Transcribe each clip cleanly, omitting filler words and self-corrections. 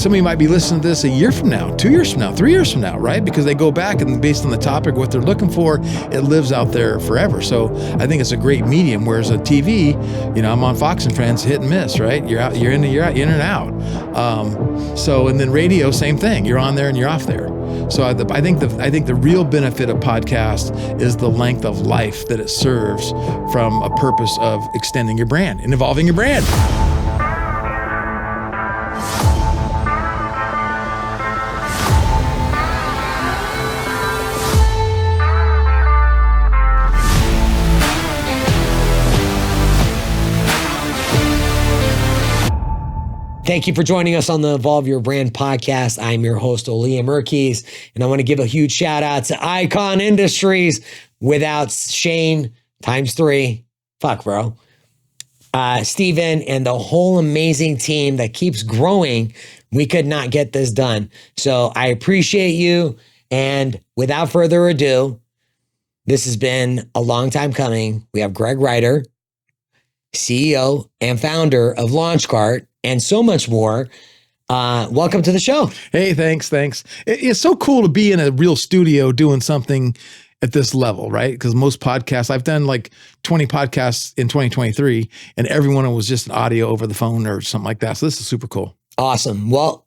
somebody might be listening to this a year from now, 2 years from now, 3 years from now, right? Because they go back and based on the topic, what they're looking for, it lives out there forever. So I think it's a great medium. Whereas a TV, I'm on Fox and Friends, hit and miss, right? You're out, you're in and out. And then radio, same thing. You're on there and you're off there. So I think the real benefit of podcast is the length of life that it serves from a purpose of extending your brand and evolving your brand. Thank you for joining us on the Evolve Your Brand podcast. I'm your host, Olia Merkes, and I want to give a huge shout out to Icon Industries. Without Shane, ×3, fuck bro, Steven, and the whole amazing team that keeps growing, we could not get this done. So I appreciate you. And without further ado, this has been a long time coming. We have Greg Reiter, CEO and founder of LaunchCart, and so much more. Welcome to the show. Hey, thanks. It's so cool to be in a real studio doing something at this level, right? Because most podcasts, I've done like 20 podcasts in 2023, and every one of them was just an audio over the phone or something like that. So this is super cool. Awesome. Well,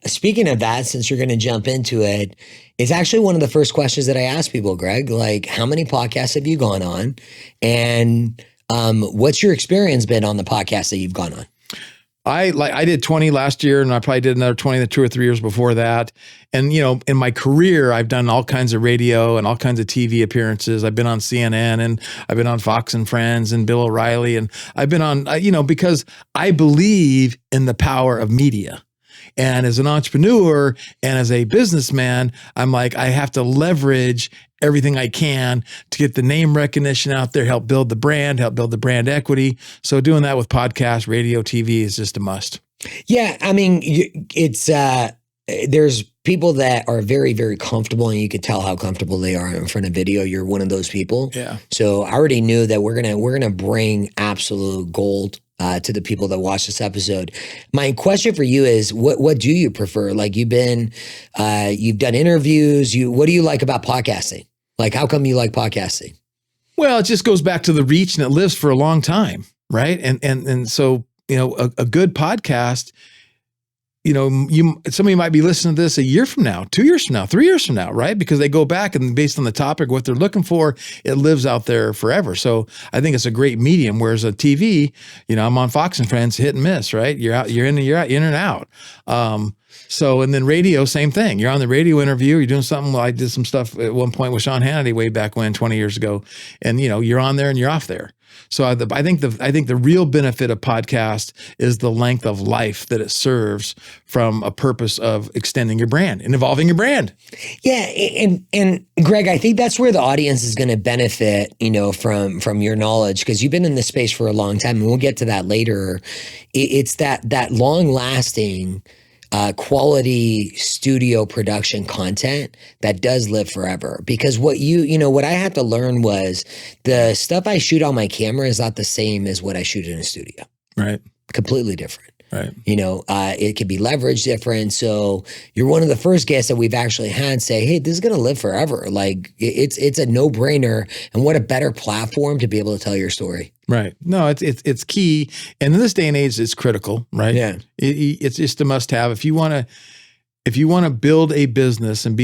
speaking of that, since you're going to jump into it, it's actually one of the first questions that I ask people, Greg, like how many podcasts have you gone on? And what's your experience been on the podcasts that you've gone on? I did 20 last year, and I probably did another 20 the 2 or 3 years before that. And, in my career, I've done all kinds of radio and all kinds of TV appearances. I've been on CNN, and I've been on Fox and Friends and Bill O'Reilly. And I've been on, because I believe in the power of media. And as an entrepreneur and as a businessman, I'm like, I have to leverage everything I can to get the name recognition out there, help build the brand equity. So doing that with podcasts, radio, TV is just a must. Yeah. I mean, it's, there's people that are very, very comfortable, and you could tell how comfortable they are in front of video. You're one of those people. Yeah. So I already knew that we're going to bring absolute gold to the people that watch this episode. My question for you is, what do you prefer? Like you've done interviews. What do you like about podcasting? Like, how come you like podcasting? Well, it just goes back to the reach, and it lives for a long time, right? And so, a good podcast, somebody might be listening to this a year from now, 2 years from now, 3 years from now, right? Because they go back and based on the topic, what they're looking for, it lives out there forever. So I think it's a great medium. Whereas a TV, I'm on Fox and Friends, hit and miss, right? You're in and out. And then radio, same thing. You're on the radio interview. You're doing something. I did some stuff at one point with Sean Hannity way back when, 20 years ago, and you're on there and you're off there. So I think the real benefit of podcast is the length of life that it serves from a purpose of extending your brand and evolving your brand. Yeah, and Greg, I think that's where the audience is going to benefit, from your knowledge, because you've been in this space for a long time, and we'll get to that later. It's that long lasting quality studio production content that does live forever. Because what I had to learn was the stuff I shoot on my camera is not the same as what I shoot in a studio. Right. Completely different. Right. It could be leveraged different. So you're one of the first guests that we've actually had say, hey, this is going to live forever. Like it's a no brainer. And what a better platform to be able to tell your story. Right. No, it's key. And in this day and age, it's critical, right? Yeah. It's just a must have. If you want to build a business and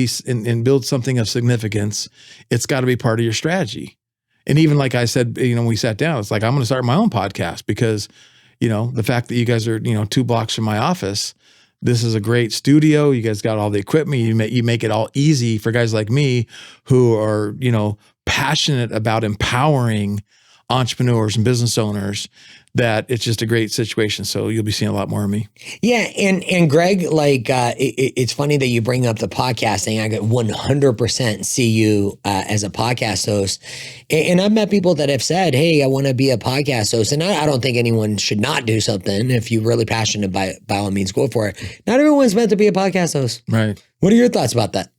build something of significance, it's got to be part of your strategy. And even like I said, when we sat down, it's like, I'm going to start my own podcast because, the fact that you guys are, 2 blocks from my office, this is a great studio. You guys got all the equipment. You make it all easy for guys like me who are, passionate about empowering entrepreneurs and business owners, that it's just a great situation. So you'll be seeing a lot more of me. Yeah. And Greg, it's funny that you bring up the podcasting. I could 100% see you as a podcast host. And I've met people that have said, hey, I want to be a podcast host. And I don't think anyone should not do something. If you're really passionate by all means, go for it. Not everyone's meant to be a podcast host. Right. What are your thoughts about that?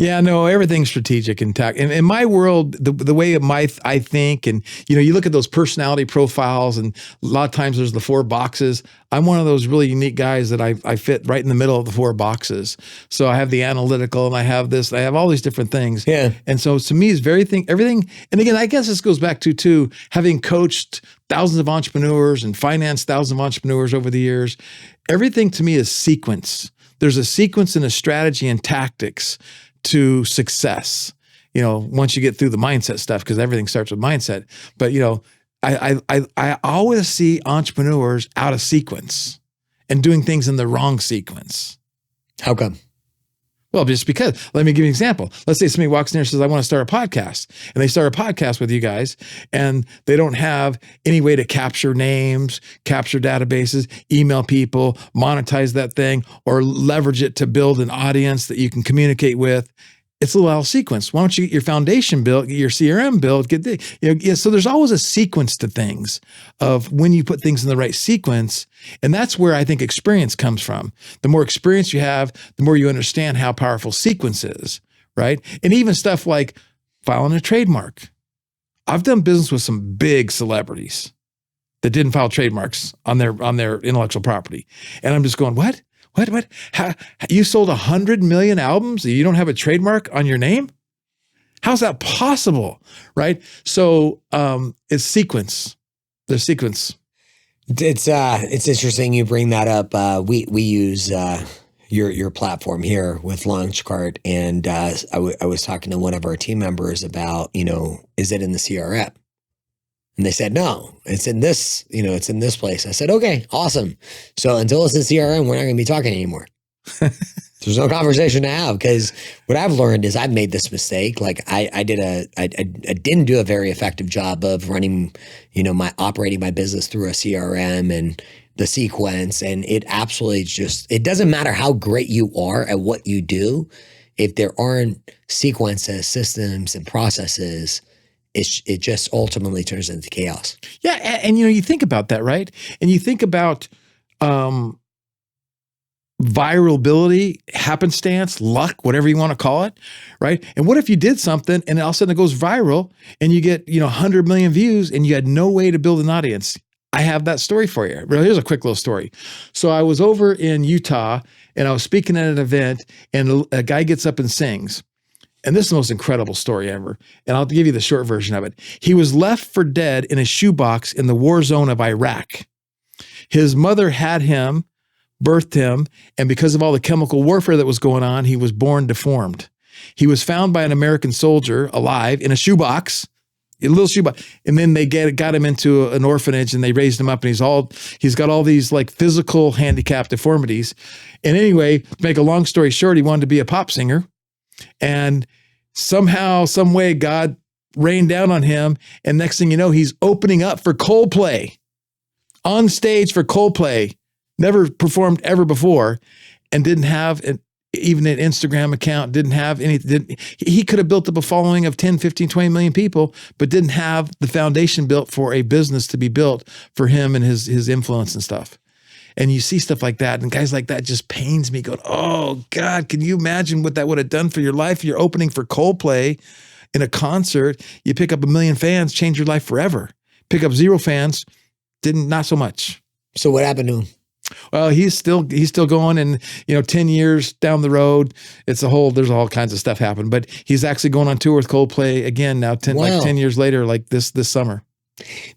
Yeah, no, everything's strategic and tech. And in my world, the way I think, and you look at those personality profiles, and a lot of times there's the 4 boxes. I'm one of those really unique guys that I fit right in the middle of the 4 boxes. So I have the analytical, and I have all these different things. Yeah. And so to me, it's everything. And again, I guess this goes back to having coached thousands of entrepreneurs and financed thousands of entrepreneurs over the years. Everything to me is sequence. There's a sequence and a strategy and tactics to success, once you get through the mindset stuff, because everything starts with mindset. But, I always see entrepreneurs out of sequence and doing things in the wrong sequence. How come? Well, just because. Let me give you an example. Let's say somebody walks in there and says, I want to start a podcast. And they start a podcast with you guys, and they don't have any way to capture names, capture databases, email people, monetize that thing, or leverage it to build an audience that you can communicate with. It's a little out of sequence. Why don't you get your foundation built, get your CRM built, so there's always a sequence to things of when you put things in the right sequence. And that's where I think experience comes from. The more experience you have, the more you understand how powerful sequence is, right? And even stuff like filing a trademark. I've done business with some big celebrities that didn't file trademarks on their intellectual property. And I'm just going, what? What? How, you sold 100 million albums and you don't have a trademark on your name? How's that possible? Right? So it's sequence. There's sequence. It's interesting you bring that up. We use your platform here with LaunchCart, and I was talking to one of our team members about, is it in the CRM? And they said, no, it's in this, it's in this place. I said, okay, awesome. So until it's in CRM, we're not going to be talking anymore. There's no conversation to have, because what I've learned is I've made this mistake. Like I didn't do a very effective job of running, operating my business through a CRM and the sequence. And it absolutely it doesn't matter how great you are at what you do. If there aren't sequences, systems, and processes, it just ultimately turns into chaos. Yeah. And you think about that, right? And you think about virality, happenstance, luck, whatever you want to call it, right? And what if you did something and all of a sudden it goes viral and you get, 100 million views and you had no way to build an audience? I have that story for you. Here's a quick little story. So I was over in Utah and I was speaking at an event, and a guy gets up and sings. And this is the most incredible story ever. And I'll give you the short version of it. He was left for dead in a shoebox in the war zone of Iraq. His mother had him, birthed him, and because of all the chemical warfare that was going on, he was born deformed. He was found by an American soldier alive in a shoebox, a little shoebox. And then they got him into an orphanage and they raised him up, and he's got all these like physical handicap deformities. And anyway, to make a long story short, he wanted to be a pop singer. And somehow, some way, God rained down on him. And next thing you know, he's opening up for Coldplay, on stage for Coldplay. Never performed ever before, and didn't have even an Instagram account, didn't have anything. He could have built up a following of 10, 15, 20 million people, but didn't have the foundation built for a business to be built for him and his influence and stuff. And you see stuff like that, and guys like that just pains me going, oh God, can you imagine what that would have done for your life? You're opening for Coldplay in a concert. You pick up 1 million fans, change your life forever. Pick up 0 fans, not so much. So what happened to him? Well, he's still going, and 10 years down the road, there's all kinds of stuff happen. But he's actually going on tour with Coldplay again now, 10 years later, like this summer.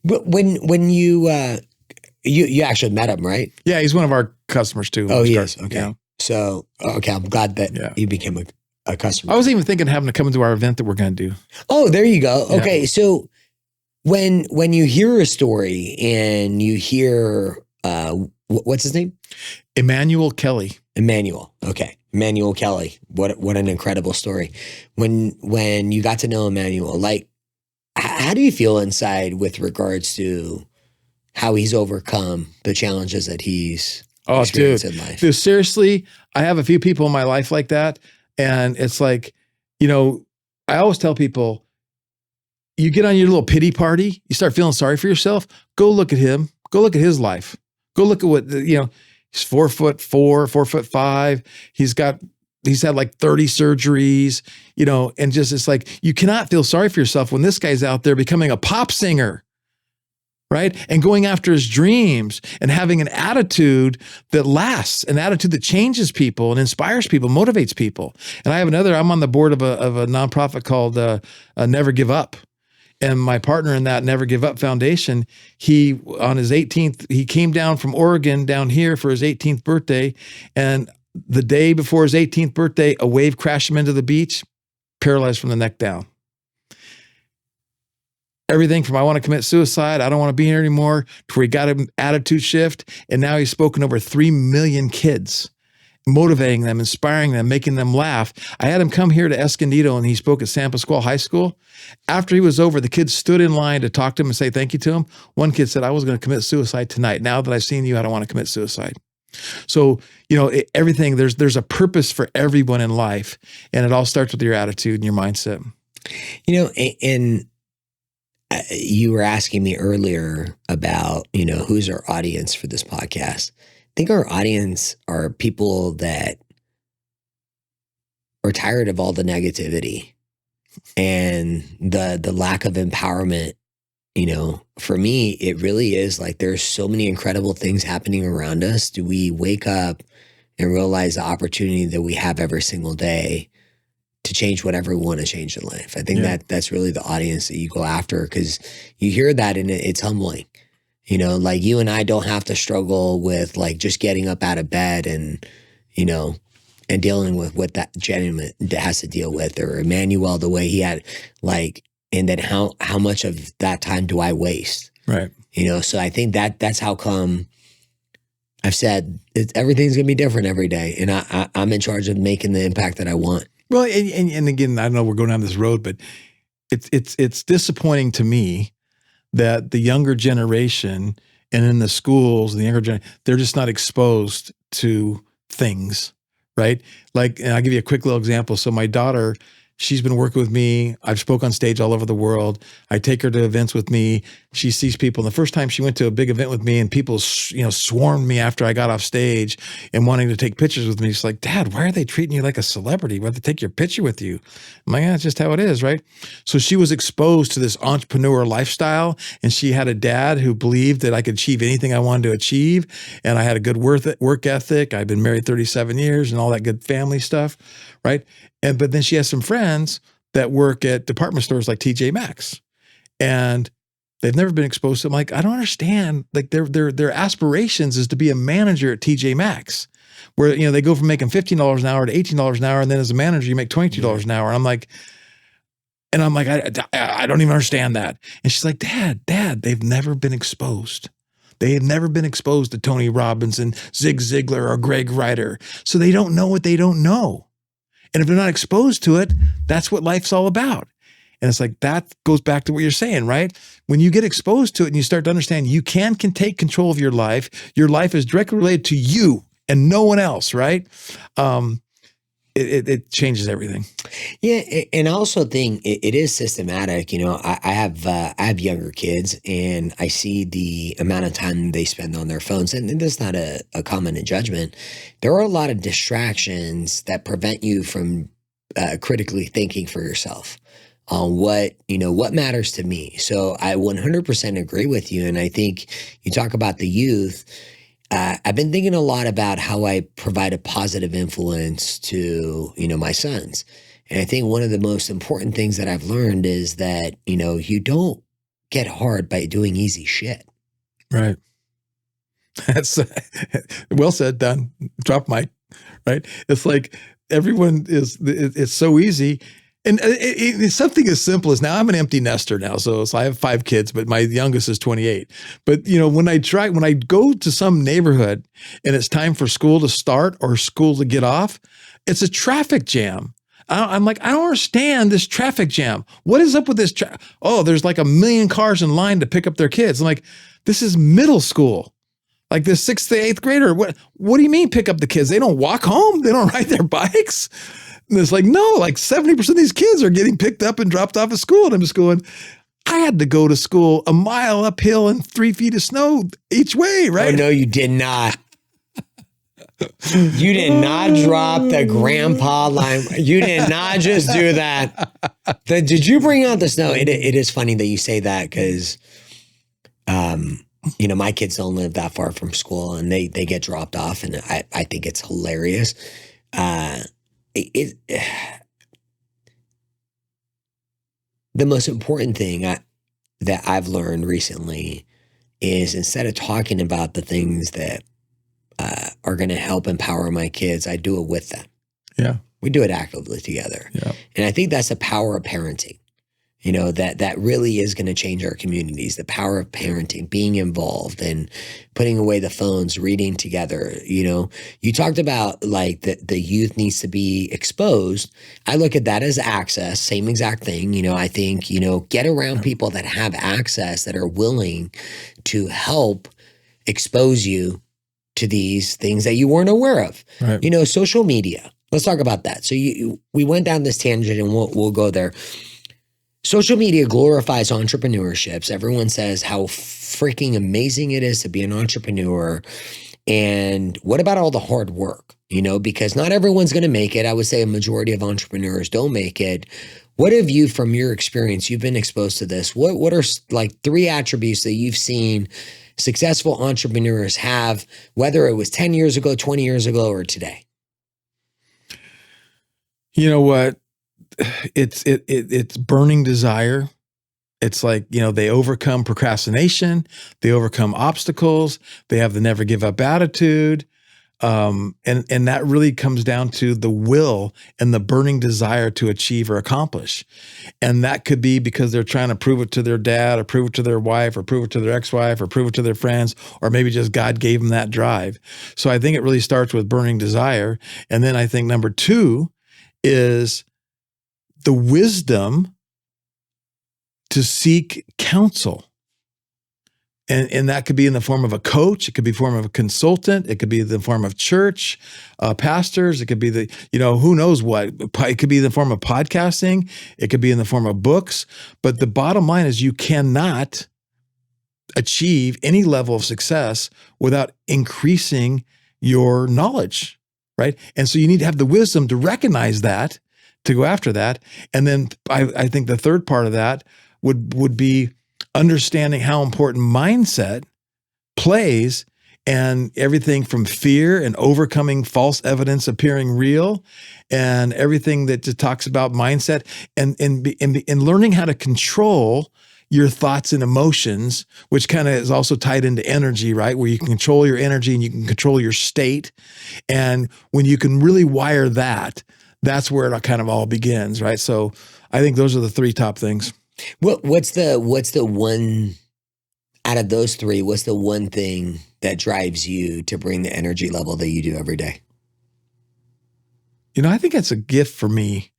But when you actually met him, right? Yeah, he's one of our customers too. Oh, he is. Okay. Yeah. So, okay, I'm glad that he became a customer. I was even thinking of having to come into our event that we're going to do. Oh, there you go. Okay, yeah. So when you hear a story and you hear, what's his name? Emmanuel Kelly. Emmanuel. Okay. Emmanuel Kelly. What an incredible story. When you got to know Emmanuel, like, how do you feel inside with regards to how he's overcome the challenges that he's experienced in life? Dude, seriously, I have a few people in my life like that. And it's like, I always tell people, you get on your little pity party, you start feeling sorry for yourself, go look at him, go look at his life. Go look at what, he's 4'4", 4'5". He's got he's had like 30 surgeries, and just, it's like, you cannot feel sorry for yourself when this guy's out there becoming a pop singer, right? And going after his dreams and having an attitude that lasts, an attitude that changes people and inspires people, motivates people. And I'm on the board of a nonprofit called Never Give Up. And my partner in that Never Give Up Foundation, on his 18th, he came down from Oregon down here for his 18th birthday. And the day before his 18th birthday, a wave crashed him into the beach, paralyzed from the neck down. Everything from I want to commit suicide, I don't want to be here anymore, to where he got an attitude shift. And now he's spoken over 3 million kids, motivating them, inspiring them, making them laugh. I had him come here to Escondido and he spoke at San Pasqual High School. After he was over, the kids stood in line to talk to him and say thank you to him. One kid said, I was going to commit suicide tonight. Now that I've seen you, I don't want to commit suicide. So, everything, there's a purpose for everyone in life. And it all starts with your attitude and your mindset. And you were asking me earlier about, who's our audience for this podcast. I think our audience are people that are tired of all the negativity and the lack of empowerment. For me, it really is like there's so many incredible things happening around us. Do we wake up and realize the opportunity that we have every single day to change whatever we want to change in life? I think that's really the audience that you go after, because you hear that and it's humbling. Like you and I don't have to struggle with like just getting up out of bed and, and dealing with what that gentleman has to deal with, or Emmanuel, the way he had and then how much of that time do I waste? Right. So I think that's how come I've said everything's going to be different every day. And I'm in charge of making the impact that I want. Well, and again, I don't know, we're going down this road, but it's disappointing to me that the younger generation and in the schools, the younger generation, they're just not exposed to things, right? Like, and I'll give you a quick little example. So my daughter, she's been working with me. I've spoke on stage all over the world. I take her to events with me. She sees people. And the first time she went to a big event with me and people, swarmed me after I got off stage and wanting to take pictures with me. She's like, Dad, why are they treating you like a celebrity? Why do they take your picture with you? I'm like, yeah, it's just how it is, right? So she was exposed to this entrepreneur lifestyle, and she had a dad who believed that I could achieve anything I wanted to achieve. And I had a good work ethic. I've been married 37 years and all that good family stuff, right? But then she has some friends that work at department stores like TJ Maxx, and they've never been exposed to. I'm like, I don't understand. Like their aspirations is to be a manager at TJ Maxx, where they go from making $15 an hour to $18 an hour, and then as a manager you make $22 an hour. And I'm like, I don't even understand that. And she's like, Dad, they've never been exposed. They have never been exposed to Tony Robbins and Zig Ziglar or Greg Reiter, so they don't know what they don't know. And if they're not exposed to it, that's what life's all about. And it's like, that goes back to what you're saying, right? When you get exposed to it and you start to understand you can take control of your life is directly related to you and no one else, right? It changes everything. Yeah. And I also think it is systematic. I have younger kids, and I see the amount of time they spend on their phones, and that's not a comment of judgment. There are a lot of distractions that prevent you from critically thinking for yourself on what matters to me. So I 100% agree with you. And I think you talk about the youth. I've been thinking a lot about how I provide a positive influence to, my sons. And I think one of the most important things that I've learned is that, you don't get hard by doing easy shit. Right. That's well said, done. Drop mic, right? It's like everyone it's so easy. And it's something as simple as, now I'm an empty nester now. So I have 5 kids, but my youngest is 28. But when I go to some neighborhood and it's time for school to start or school to get off, it's a traffic jam. I'm like, I don't understand this traffic jam. What is up with this? There's like 1 million cars in line to pick up their kids. I'm like, this is middle school. Like the 6th to 8th grader. What do you mean pick up the kids? They don't walk home. They don't ride their bikes. And it's like, no, like 70% of these kids are getting picked up and dropped off at school. And I'm just going, I had to go to school a mile uphill in 3 feet of snow each way, right? Oh, no, you did not. You did not drop the grandpa line. You did not just do that. Did you bring out the snow? It is funny that you say that because, my kids don't live that far from school and they get dropped off, and I think it's hilarious. The most important thing that I've learned recently is instead of talking about the things that are going to help empower my kids, I do it with them. Yeah. We do it actively together. Yeah. And I think that's the power of parenting. That really is going to change our communities. The power of parenting, being involved and putting away the phones, reading together. You talked about like the youth needs to be exposed. I look at that as access, same exact thing. I think, get around people that have access, that are willing to help expose you to these things that you weren't aware of. Right. Social media. Let's talk about that. So we went down this tangent and we'll go there. Social media glorifies entrepreneurships. Everyone says how freaking amazing it is to be an entrepreneur. And what about all the hard work? Because not everyone's going to make it. I would say a majority of entrepreneurs don't make it. What have you, from your experience, you've been exposed to this? What are like 3 attributes that you've seen successful entrepreneurs have, whether it was 10 years ago, 20 years ago, or today? You know what? It's burning desire. It's like, they overcome procrastination, they overcome obstacles, they have the never give up attitude. And that really comes down to the will and the burning desire to achieve or accomplish. And that could be because they're trying to prove it to their dad, or prove it to their wife, or prove it to their ex-wife, or prove it to their friends, or maybe just God gave them that drive. So I think it really starts with burning desire. And then I think number 2 is the wisdom to seek counsel. And that could be in the form of a coach. It could be in the form of a consultant. It could be in the form of church, pastors. It could be who knows what. It could be in the form of podcasting. It could be in the form of books. But the bottom line is you cannot achieve any level of success without increasing your knowledge, right? And so you need to have the wisdom to recognize that, to go after that. And then I think the third part of that would be understanding how important mindset plays, and everything from fear and overcoming false evidence appearing real, and everything that just talks about mindset and learning how to control your thoughts and emotions, which kind of is also tied into energy, right? Where you can control your energy and you can control your state. And when you can really wire that, that's where it kind of all begins, right? So I think those are the 3 top things. What's the one out of those 3? What's the one thing that drives you to bring the energy level that you do every day? I think that's a gift for me.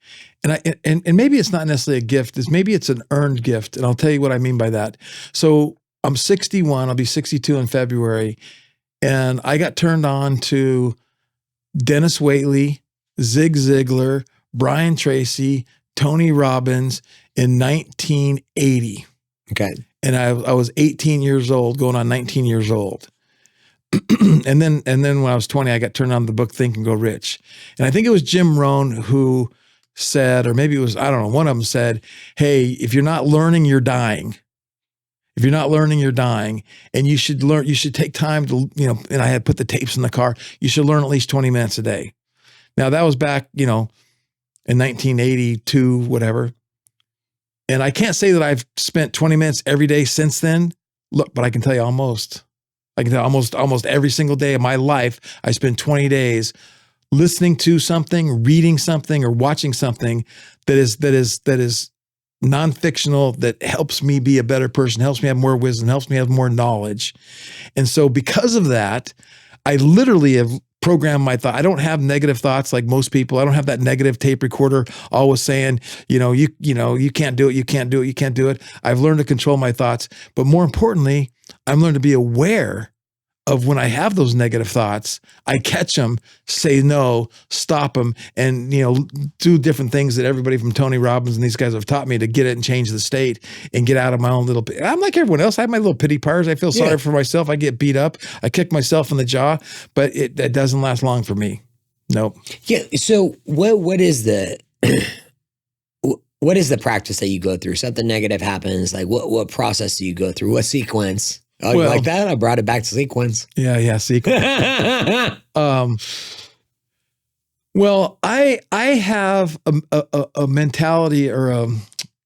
And maybe it's not necessarily a gift. Maybe it's an earned gift. And I'll tell you what I mean by that. So I'm 61. I'll be 62 in February. And I got turned on to Dennis Waitley, Zig Ziglar, Brian Tracy, Tony Robbins in 1980. Okay. And I was 18 years old, going on 19 years old. and then when I was 20, I got turned on to the book Think and Go Rich. And I think it was Jim Rohn who said, or maybe it was, I don't know, one of them said, hey, if you're not learning, you're dying. If you're not learning, you're dying. And you should learn, you should take time to, and I had put the tapes in the car. You should learn at least 20 minutes a day. Now that was back, in 1982, whatever. And I can't say that I've spent 20 minutes every day since then. Look, but I can tell you almost every single day of my life, I spend 20 days listening to something, reading something, or watching something that is non-fictional, that helps me be a better person, helps me have more wisdom, helps me have more knowledge. And so because of that, I literally have programmed my thought. I don't have negative thoughts like most people. I don't have that negative tape recorder always saying, you can't do it, you can't do it, you can't do it. I've learned to control my thoughts. But more importantly, I've learned to be aware of when I have those negative thoughts, I catch them, say no, stop them, and do different things that everybody from Tony Robbins and these guys have taught me to get it and change the state and get out of my own little. I'm like everyone else. I have my little pity parties. I feel sorry for myself. I get beat up. I kick myself in the jaw, but it doesn't last long for me. Nope. Yeah. So what is the what is the practice that you go through? Something negative happens. Like what process do you go through? What sequence? Oh, you like that? I brought it back to sequence. Yeah, sequence. Well, I have a mentality or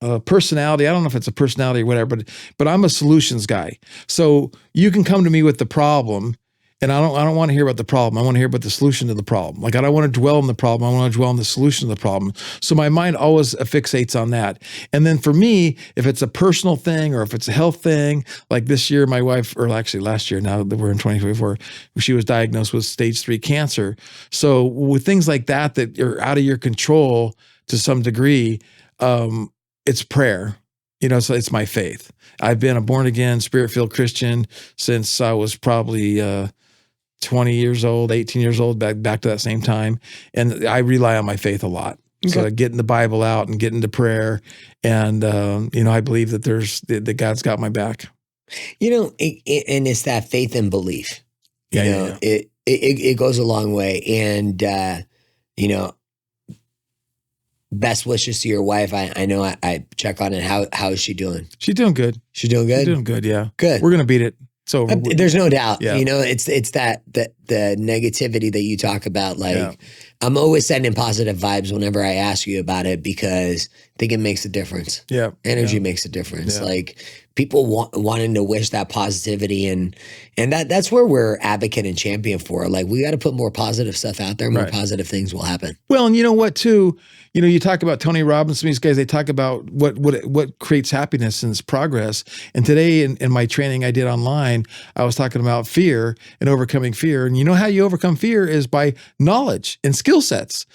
a personality. I don't know if it's a personality or whatever, but I'm a solutions guy. So you can come to me with the problem, and I don't want to hear about the problem. I want to hear about the solution to the problem. Like I don't want to dwell on the problem. I want to dwell on the solution to the problem. So my mind always fixates on that. And then for me, if it's a personal thing or if it's a health thing, like this year, my wife, or actually last year, now that we're in 2024, she was diagnosed with stage 3 cancer. So with things like that are out of your control to some degree, it's prayer. So it's my faith. I've been a born again, spirit-filled Christian since I was probably 20 years old, 18 years old, back to that same time. And I rely on my faith a lot. Okay. So getting the Bible out and getting to prayer. And, I believe that that God's got my back. And it's that faith and belief. It goes a long way. And, best wishes to your wife. I know I check on it. How is she doing? She's doing good. She's doing good? She's doing good, yeah. Good. We're going to beat it. So there's no doubt, yeah. It's that the negativity that you talk about. Like I'm always sending positive vibes whenever I ask you about it because I think it makes a difference. Yeah. Energy makes a difference. Yeah. Like people wanting to wish that positivity and that's where we're advocate and champion for. Like we got to put more positive stuff out there. More positive things will happen. Well, and you know what too? You talk about Tony Robbins, these guys, they talk about what creates happiness and its progress. And today in my training I did online, I was talking about fear and overcoming fear. And you know how you overcome fear is by knowledge and skill sets.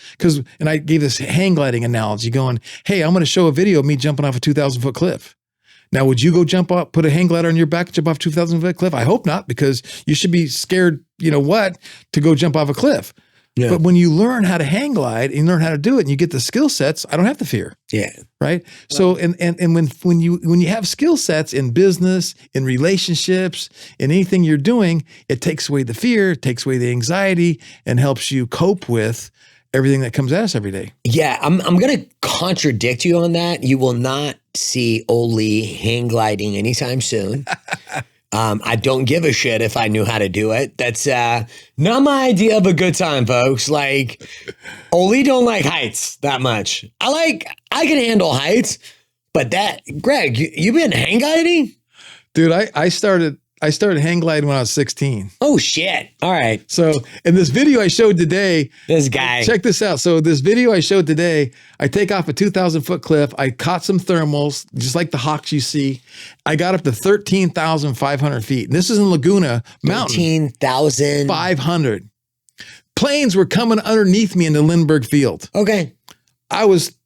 And I gave this hang gliding analogy going, hey, I'm going to show a video of me jumping off a 2,000-foot cliff. Now, would you go jump up, put a hang glider on your back, jump off a 2,000-foot cliff? I hope not, because you should be scared, to go jump off a cliff. Yeah. But when you learn how to hang glide and you learn how to do it and you get the skill sets, I don't have to fear. Yeah. Right. So, and when you have skill sets in business, in relationships, in anything you're doing, it takes away the fear, it takes away the anxiety and helps you cope with everything that comes at us every day. Yeah. I'm going to contradict you on that. You will not see Oli hang gliding anytime soon. I don't give a shit if I knew how to do it. That's not my idea of a good time, folks. Like, Oli don't like heights that much. I can handle heights, but Greg, you been hang gliding? Dude, I started hang gliding when I was 16. Oh shit. All right. So in this video I showed today, this guy, check this out. So this video I showed today, I take off a 2,000-foot cliff. I caught some thermals, just like the hawks you see. I got up to 13,500 feet. And this is in Laguna Mountain. 13,500. Planes were coming underneath me in the Lindbergh Field. Okay. I was,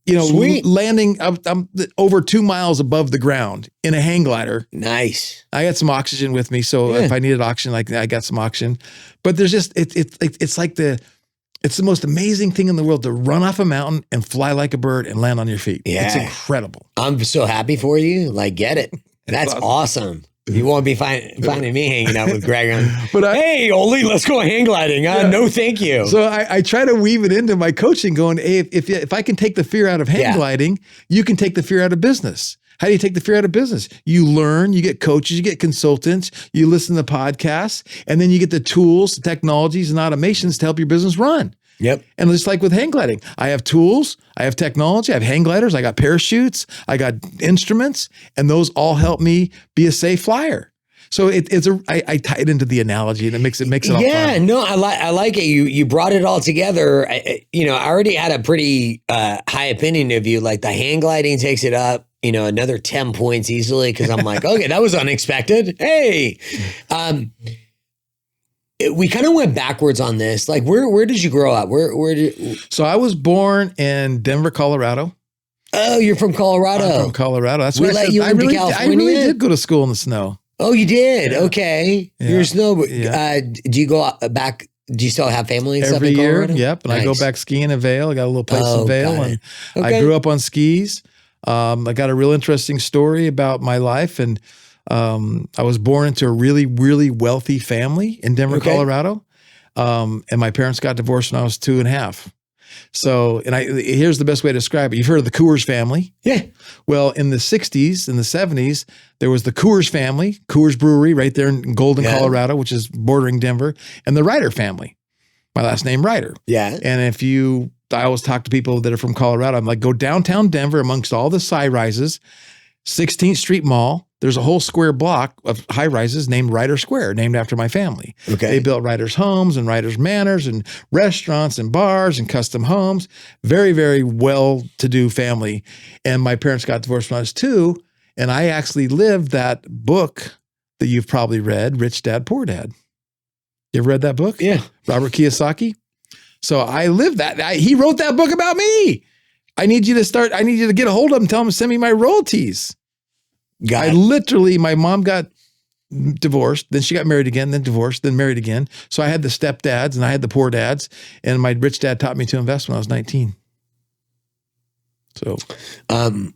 Sweet. landing I'm over 2 miles above the ground in a hang glider. Nice. I got some oxygen with me, so if I needed oxygen, I got some oxygen. But there's just it's like it's the most amazing thing in the world to run off a mountain and fly like a bird and land on your feet. Yeah. It's incredible. I'm so happy for you. Like, get it. That's awesome. You won't be finding me hanging out with Greg. Hey, Oli, let's go hang gliding. No, thank you. So I try to weave it into my coaching going, hey, if I can take the fear out of hang gliding, you can take the fear out of business. How do you take the fear out of business? You learn, you get coaches, you get consultants, you listen to podcasts, and then you get the tools, the technologies, and automations to help your business run. Yep. And just like with hang gliding, I have tools, I have technology, I have hang gliders, I got parachutes, I got instruments, and those all help me be a safe flyer. So I tie it into the analogy and it makes it all fun. Yeah, no, I like it. You brought it all together. I already had a pretty high opinion of you. Like the hang gliding takes it up, another 10 points easily because I'm like, okay, that was unexpected. Hey. We kind of went backwards on this. Like, where did you grow up? So I was born in Denver, Colorado. Oh, you're from Colorado. I'm from Colorado. That's we why let you into California. I really did go to school in the snow. Oh, you did? Yeah. Okay. Yeah. You're a snowboard. Yeah. Do you go back? Do you still have family and stuff Every in year. Colorado? Yep. And I go back skiing in Vail. I got a little place in Vail, got and it. I Okay. grew up on skis. I got a real interesting story about my life, and I was born into a really, really wealthy family in Denver, Okay. Colorado. And my parents got divorced when I was 2.5. So, and here's the best way to describe it. You've heard of the Coors family. Yeah. Well, in the 60s and the 70s, there was the Coors family, Coors Brewery right there in Golden, Colorado, which is bordering Denver, and the Reiter family. My last name, Reiter. Yeah. And I always talk to people that are from Colorado. I'm like, go downtown Denver amongst all the high rises, 16th Street Mall. There's a whole square block of high rises named Reiter Square, named after my family. Okay. They built Reiter's homes and Reiter's manors and restaurants and bars and custom homes. Very, very well-to-do family. And my parents got divorced when I was 2. And I actually lived that book that you've probably read, Rich Dad, Poor Dad. You ever read that book? Yeah. Robert Kiyosaki. So I lived that. He wrote that book about me. I need you to get a hold of him, tell him to send me my royalties. My mom got divorced, then she got married again, then divorced, then married again. So I had the stepdads and I had the poor dads, and my rich dad taught me to invest when I was 19. So, I'm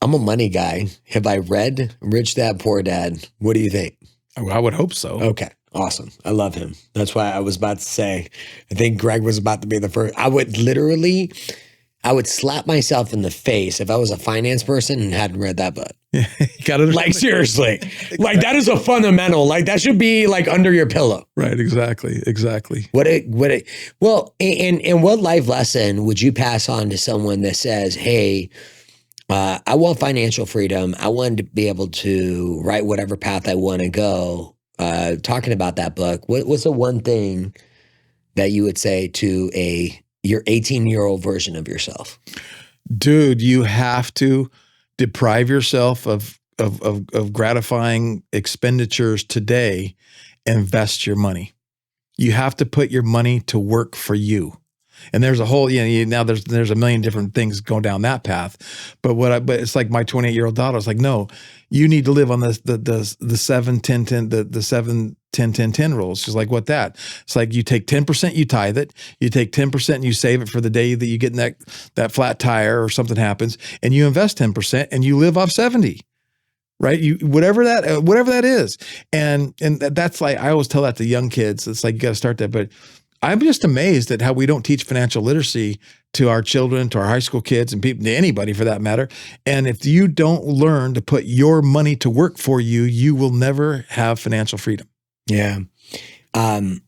a money guy. Have I read Rich Dad, Poor Dad? What do you think? I would hope so. Okay. Awesome. I love him. That's why I was about to say, I think Greg was about to be the first. I would slap myself in the face if I was a finance person and hadn't read that book. Yeah, like seriously, like that is a fundamental, like that should be like under your pillow. Right. Exactly. Well, and what life lesson would you pass on to someone that says, hey, I want financial freedom. I want to be able to write whatever path I want to go. Talking about that book, what's the one thing that you would say to your 18-year-old version of yourself? Dude, you have to deprive yourself of gratifying expenditures today. Invest your money. You have to put your money to work for you. And there's a whole, now there's a million different things going down that path. But it's like my 28-year-old daughter is like, no, you need to live on the 7-10-10, the 7-10-10-10 rules. She's like, what that? It's like you take 10%, you tithe it. You take 10% and you save it for the day that you get in that flat tire or something happens, and you invest 10% and you live off 70. Right? Whatever that is. And that's like, I always tell that to young kids. It's like, you got to start that. But I'm just amazed at how we don't teach financial literacy to our children, to our high school kids, and people, to anybody for that matter. And if you don't learn to put your money to work for you, you will never have financial freedom. Yeah. We're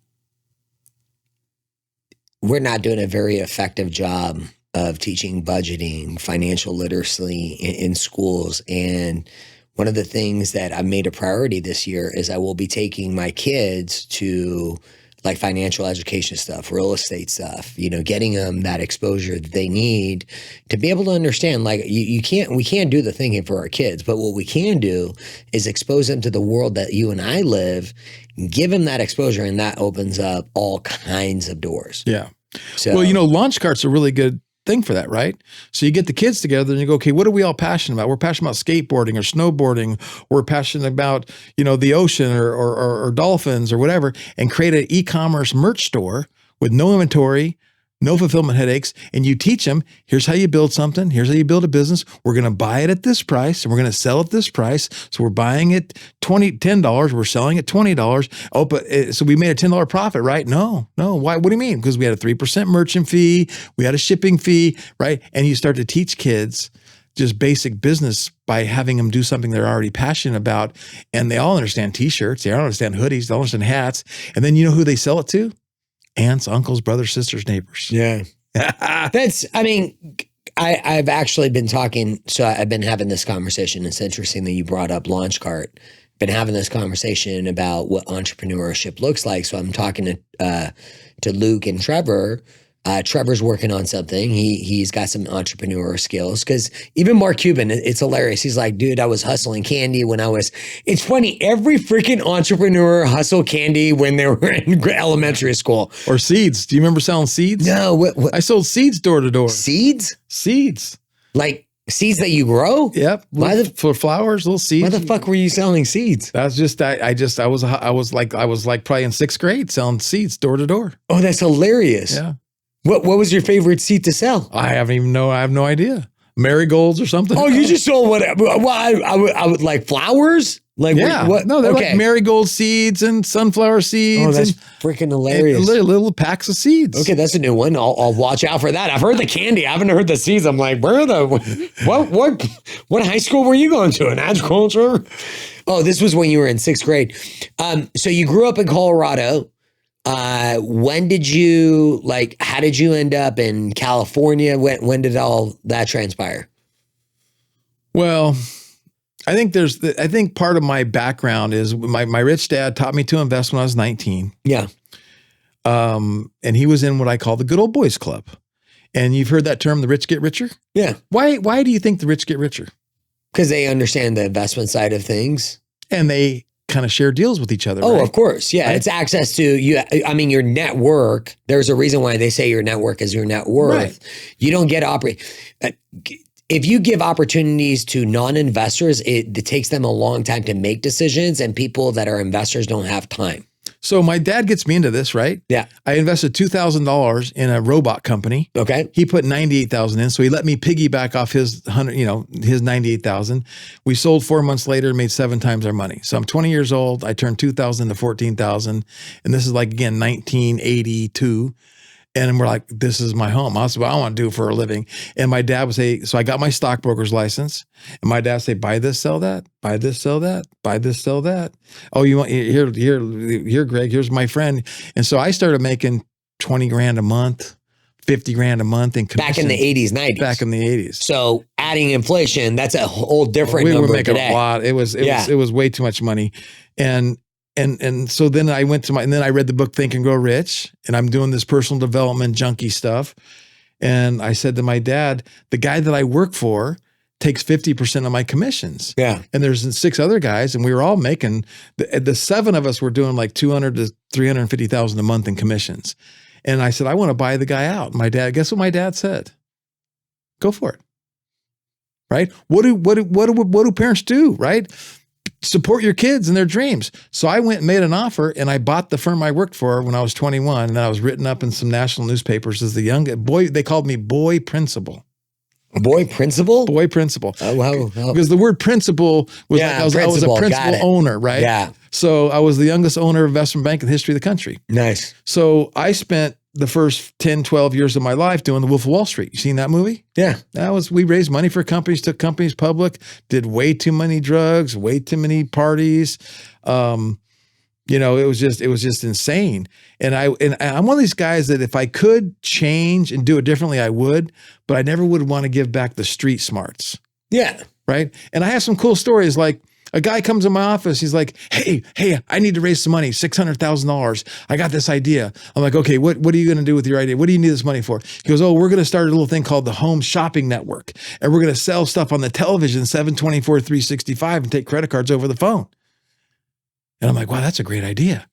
not doing a very effective job of teaching budgeting, financial literacy in schools. And one of the things that I made a priority this year is I will be taking my kids to like financial education stuff, real estate stuff, getting them that exposure that they need to be able to understand, like we can't do the thinking for our kids, but what we can do is expose them to the world that you and I live, give them that exposure, and that opens up all kinds of doors. Yeah. So, well, launch carts are really good thing for that, right? So you get the kids together and you go, okay, what are we all passionate about? We're passionate about skateboarding or snowboarding. We're passionate about, the ocean or dolphins or whatever, and create an e-commerce merch store with no inventory, no fulfillment headaches. And you teach them, here's how you build something. Here's how you build a business. We're going to buy it at this price and we're going to sell at this price. So we're buying it $10. We're selling it $20. Oh, but so we made a $10 profit, right? No. Why? What do you mean? Because we had a 3% merchant fee. We had a shipping fee, right? And you start to teach kids just basic business by having them do something they're already passionate about. And they all understand t-shirts. They all understand hoodies. They all understand hats. And then you know who they sell it to? Aunts, uncles, brothers, sisters, neighbors. Yeah. I've actually been talking, so I've been having this conversation. It's interesting that you brought up Launch Cart. Been having this conversation about what entrepreneurship looks like. So I'm talking to Luke and Trevor. Trevor's working on something. He's got some entrepreneur skills, because even Mark Cuban, it's hilarious. He's like, dude, I was hustling candy when it's funny. Every freaking entrepreneur hustled candy when they were in elementary school. Or seeds. Do you remember selling seeds? No. I sold seeds door to door. Seeds? Seeds. Like Seeds that you grow? Yep. For flowers, little seeds. Why the fuck were you selling seeds? That's just I was like probably in 6th grade selling seeds door to door. Oh, that's hilarious. Yeah. What was your favorite seed to sell? I have no idea. Marigolds or something. Oh, you just sold whatever. Well, I would like flowers. Like yeah, what? No, they're like marigold seeds and sunflower seeds. Oh, that's freaking hilarious! Little packs of seeds. Okay, that's a new one. I'll watch out for that. I've heard the candy. I haven't heard the seeds. I'm like, where are the what high school were you going to? An agriculture? Oh, this was when you were in 6th grade. So you grew up in Colorado. When did you how did you end up in California? When did all that transpire? Well, I think part of my background is my rich dad taught me to invest when I was 19. Yeah. And he was in what I call the good old boys club. And you've heard that term, the rich get richer? Yeah. Why do you think the rich get richer? Because they understand the investment side of things. And they kind of share deals with each other. Oh, right? Of course. Yeah. Right? It's access to you. I mean, your network, there's a reason why they say your network is your net worth. Right. You don't get if you give opportunities to non-investors, it takes them a long time to make decisions, and people that are investors don't have time. So my dad gets me into this, right? Yeah. I invested $2,000 in a robot company. Okay. He put $98,000 in, so he let me piggyback off his his $98,000. We sold 4 months later, made 7 times our money. So I'm 20 years old. I turned $2,000 to $14,000, and this is again 1982. And we're like, this is my home. That's what I want to do for a living. And my dad would say, so I got my stockbroker's license. And my dad would say, buy this, sell that, buy this, sell that, buy this, sell that. Oh, you want here, Greg, here's my friend. And so I started making 20 grand a month, 50 grand a month in commissions. Back in the 80s, 90s. Back in the 80s. So adding inflation, that's a whole different we number were making today. a lot. It was way too much money. And so then I went to and then I read the book Think and Grow Rich, and I'm doing this personal development junkie stuff. And I said to my dad, the guy that I work for takes 50% of my commissions. Yeah. And there's 6 other guys, and we were all making, the 7 of us were doing like 200 to 350,000 a month in commissions. And I said, I want to buy the guy out. My dad, guess what my dad said? Go for it. Right? What do parents do? Right? Support your kids and their dreams. So I went and made an offer, and I bought the firm I worked for when I was 21. And then I was written up in some national newspapers as the young boy. They called me boy principal. Boy principal? Boy principal. Oh, wow. Because the word principal was I was a principal owner, right? Yeah. So I was the youngest owner of investment bank in the history of the country. Nice. So I spent the first 10, 12 years of my life doing The Wolf of Wall Street. You seen that movie? Yeah. We raised money for companies, took companies public, did way too many drugs, way too many parties. It was just insane. And I'm one of these guys that if I could change and do it differently, I would, but I never would want to give back the street smarts. Yeah. Right. And I have some cool stories. Like a guy comes in my office. He's like, hey, I need to raise some money, $600,000. I got this idea. I'm like, okay, what are you going to do with your idea? What do you need this money for? He goes, oh, we're going to start a little thing called the Home Shopping Network. And we're going to sell stuff on the television, 724, 365, and take credit cards over the phone. And I'm like, wow, that's a great idea.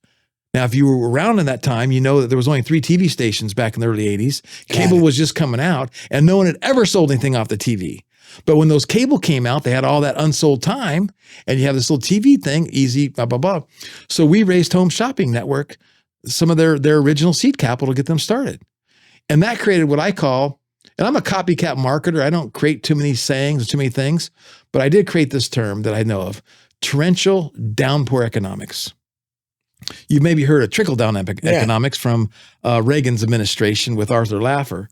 Now, if you were around in that time, you know that there was only 3 TV stations back in the early 80s. Cable was just coming out, and no one had ever sold anything off the TV. But when those cable came out, they had all that unsold time, and you have this little TV thing, easy, blah, blah, blah. So we raised Home Shopping Network, some of their original seed capital to get them started. And that created what I call, and I'm a copycat marketer. I don't create too many sayings or too many things, but I did create this term that I know of, torrential downpour economics. You've maybe heard of trickle-down economics from Reagan's administration with Arthur Laffer.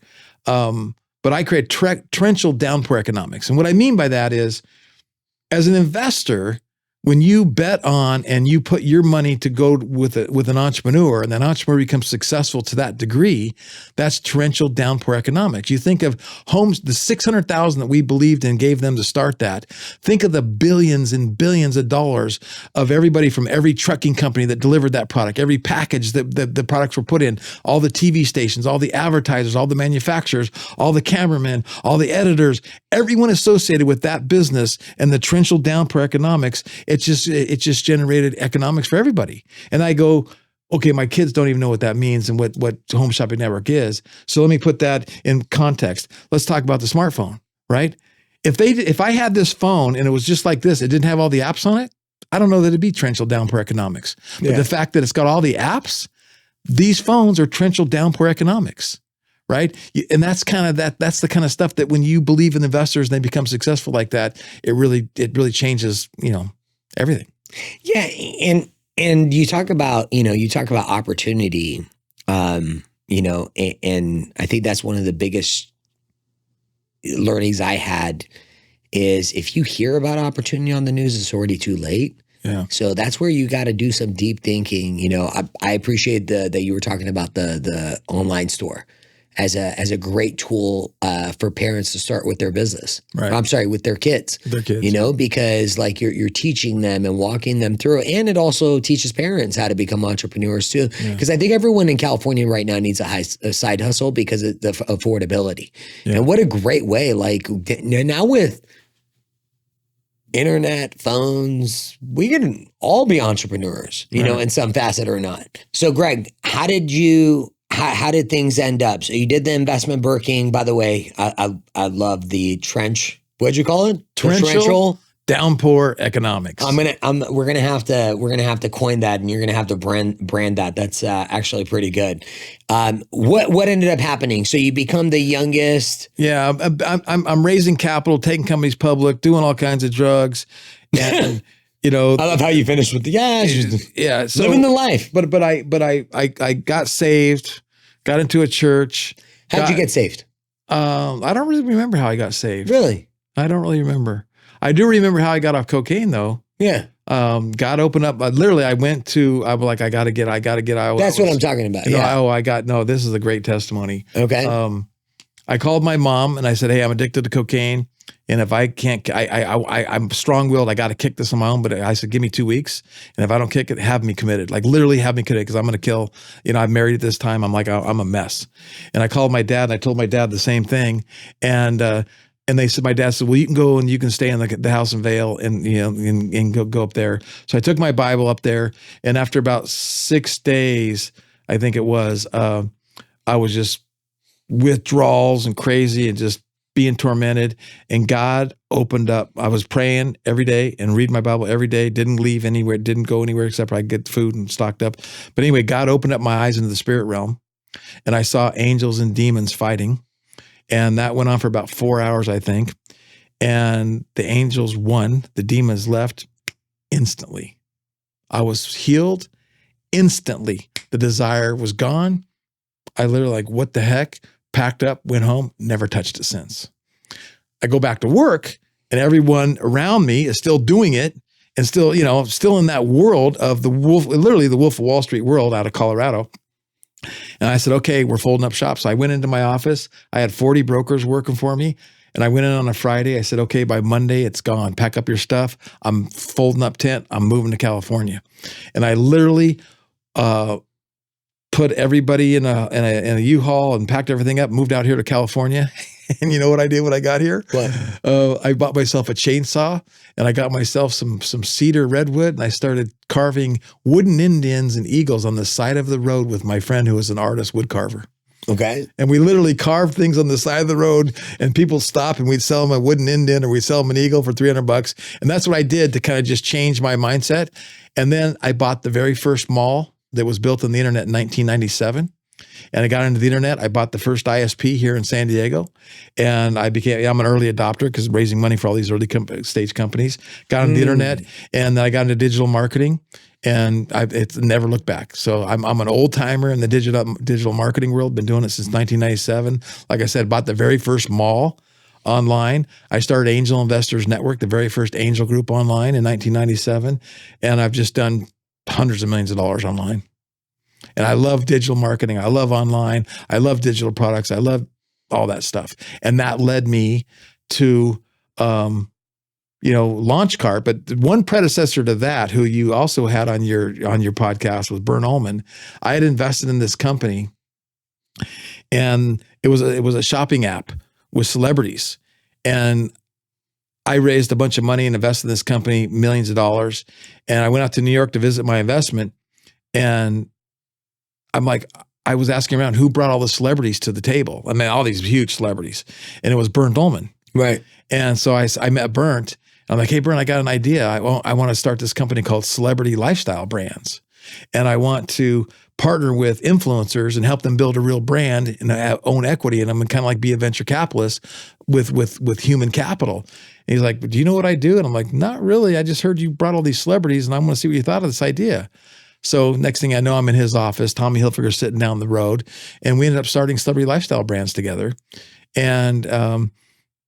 But I create torrential downpour economics. And what I mean by that is, as an investor, when you bet on and you put your money to go with an entrepreneur, and that entrepreneur becomes successful to that degree, that's torrential downpour economics. You think of homes, the 600,000 that we believed in, gave them to start that. Think of the billions and billions of dollars of everybody from every trucking company that delivered that product, every package that the products were put in, all the TV stations, all the advertisers, all the manufacturers, all the cameramen, all the editors, everyone associated with that business, and the torrential downpour economics. It just generated economics for everybody. And I go, okay, my kids don't even know what that means and what Home Shopping Network is. So let me put that in context. Let's talk about the smartphone, right? If I had this phone and it was just like this, it didn't have all the apps on it, I don't know that it'd be torrential downpour economics. But the fact that it's got all the apps, these phones are torrential downpour economics, right? And that's that's the kind of stuff that when you believe in investors and they become successful like that, it really changes, everything. Yeah. And you talk about, opportunity, and I think that's one of the biggest learnings I had is if you hear about opportunity on the news, it's already too late. Yeah. So that's where you got to do some deep thinking. I appreciate that you were talking about the online store as a great tool for parents to start with their business. Right. I'm sorry, with their kids. Because like you're teaching them and walking them through, and it also teaches parents how to become entrepreneurs too. Because I think everyone in California right now needs a side hustle because of the affordability. Yeah. And what a great way! Like now with internet, phones, we can all be entrepreneurs, in some facet or not. So, Greg, how did things end up? So you did the investment working. By the way, I love the trench. What'd you call it? Torrential downpour economics. We're gonna have to coin that, and you're gonna have to brand that. That's actually pretty good. What ended up happening? So you become the youngest. Yeah, I'm raising capital, taking companies public, doing all kinds of drugs, and I love how you finished with so, living the life. But I got saved, got into a church. How'd you get saved? I don't really remember how I got saved. Really? I don't really remember. I do remember how I got off cocaine though. Yeah. God opened up. Literally, I was like, I got to get. That's what I'm talking about. This is a great testimony. Okay. I called my mom and I said, hey, I'm addicted to cocaine. And if I can't, I'm strong-willed. I got to kick this on my own. But I said, give me 2 weeks. And if I don't kick it, have me committed. Like literally have me committed because I'm going to kill, I'm married at this time. I'm like, I'm a mess. And I called my dad and I told my dad the same thing. And they said, my dad said, well, you can go and you can stay in the house in Vail and go up there. So I took my Bible up there. And after about 6 days, I think it was, I was just withdrawals and crazy and just being tormented, and God opened up. I was praying every day and reading my Bible every day, didn't leave anywhere, didn't go anywhere except I get food and stocked up. But anyway, God opened up my eyes into the spirit realm, and I saw angels and demons fighting. And that went on for about 4 hours, I think. And the angels won, the demons left instantly. I was healed instantly. The desire was gone. I literally like, what the heck? Packed up, went home, never touched it since. I go back to work and everyone around me is still doing it and still, still in that world of the wolf, literally the Wolf of Wall Street world out of Colorado. And I said, okay, we're folding up shop. So I went into my office. I had 40 brokers working for me. And I went in on a Friday. I said, okay, by Monday, it's gone. Pack up your stuff. I'm folding up tent. I'm moving to California. And I literally, put everybody in a U-Haul and packed everything up, moved out here to California. And you know what I did when I got here? What? I bought myself a chainsaw and I got myself some cedar redwood and I started carving wooden Indians and eagles on the side of the road with my friend who was an artist wood carver. Okay. And we literally carved things on the side of the road and people stop and we'd sell them a wooden Indian or we'd sell them an eagle for $300. And that's what I did to kind of just change my mindset. And then I bought the very first mall that was built on the internet in 1997. And I got into the internet. I bought the first ISP here in San Diego. And I'm an early adopter because raising money for all these early stage companies. Got into the internet and then I got into digital marketing and it's never looked back. So I'm an old timer in the digital marketing world. Been doing it since 1997. Like I said, bought the very first mall online. I started Angel Investors Network, the very first angel group online in 1997. And I've just done hundreds of millions of dollars online. And I love digital marketing. I love online. I love digital products. I love all that stuff. And that led me to, LaunchCart. But one predecessor to that, who you also had on your podcast, was Bern Ullman. I had invested in this company, and it was a shopping app with celebrities. And I raised a bunch of money and invested in this company, millions of dollars. And I went out to New York to visit my investment. And I'm like, I was asking around who brought all the celebrities to the table. I mean, all these huge celebrities. And it was Bern Ullman. Right. And so I met Bernd. I'm like, hey, Bernd, I got an idea. I want to start this company called Celebrity Lifestyle Brands. And I want to partner with influencers and help them build a real brand and own equity. And I'm kind of like be a venture capitalist with human capital. And he's like, do you know what I do? And I'm like, not really. I just heard you brought all these celebrities and I want to see what you thought of this idea. So next thing I know, I'm in his office, Tommy Hilfiger sitting down the road, and we ended up starting Celebrity Lifestyle Brands together. And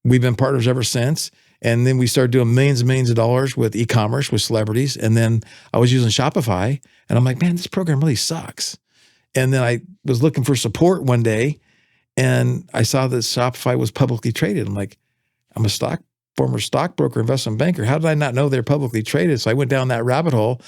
we've been partners ever since. And then we started doing millions and millions of dollars with e-commerce with celebrities. And then I was using Shopify and I'm like, man, this program really sucks. And then I was looking for support one day and I saw that Shopify was publicly traded. I'm like, I'm a former stockbroker, investment banker. How did I not know they're publicly traded? So I went down that rabbit hole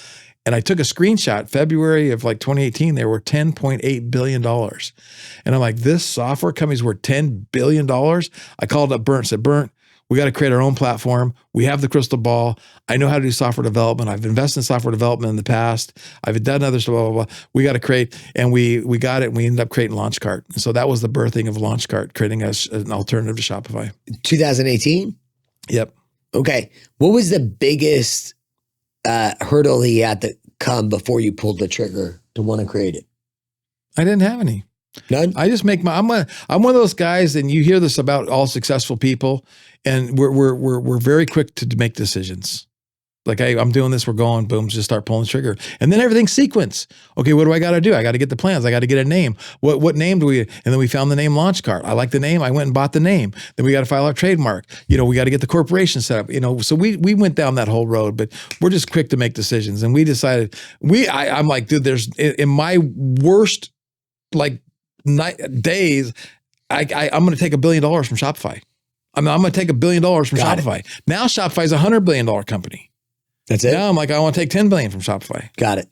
and I took a screenshot. February of like 2018, they were $10.8 billion. And I'm like, this software company's worth $10 billion. I called up Bernd, said, Bernd, we got to create our own platform. We have the crystal ball. I know how to do software development. I've invested in software development in the past. I've done other stuff, blah, blah, blah. We got to create, and we got it, and we ended up creating LaunchCart. And so that was the birthing of LaunchCart, creating an alternative to Shopify. 2018? Yep. Okay. What was the biggest hurdle that you had to come before you pulled the trigger to want to create it? I didn't have any. None? I just make I'm one of those guys, and you hear this about all successful people, and we're very quick to make decisions. Like I'm doing this, we're going, boom, just start pulling the trigger. And then everything's sequence. Okay, what do I got to do? I got to get the plans. I got to get a name. What name do we, and then we found the name LaunchCart. I like the name. I went and bought the name. Then we got to file our trademark. We got to get the corporation set up, so we went down that whole road, but we're just quick to make decisions. And we decided, I'm like, dude, there's, in my worst, days, I'm going to take $1 billion from Shopify. I'm going to take $1 billion from Shopify. Now Shopify is a $100 billion company. That's it? Now I'm like, I want to take $10 billion from Shopify. Got it.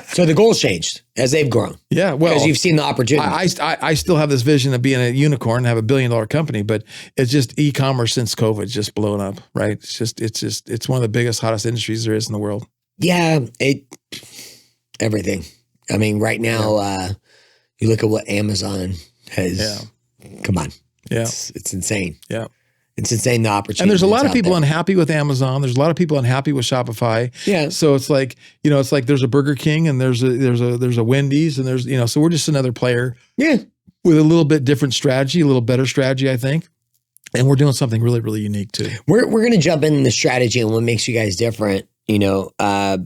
So the goals changed as they've grown. Yeah, well, because you've seen the opportunity. I still have this vision of being a unicorn and have $1 billion company, but it's just e-commerce since COVID just blown up, right? It's one of the biggest, hottest industries there is in the world. Yeah, everything. I mean, right now, you look at what Amazon has. Yeah. Come on. Yeah. It's insane. Yeah. It's insane, the opportunity. And there's a lot of people unhappy with Amazon. There's a lot of people unhappy with Shopify. Yeah. So it's like, it's like there's a Burger King and there's a Wendy's and there's, so we're just another player. Yeah. With a little bit different strategy, a little better strategy, I think. And we're doing something really, really unique too. We're going to jump in the strategy and what makes you guys different. How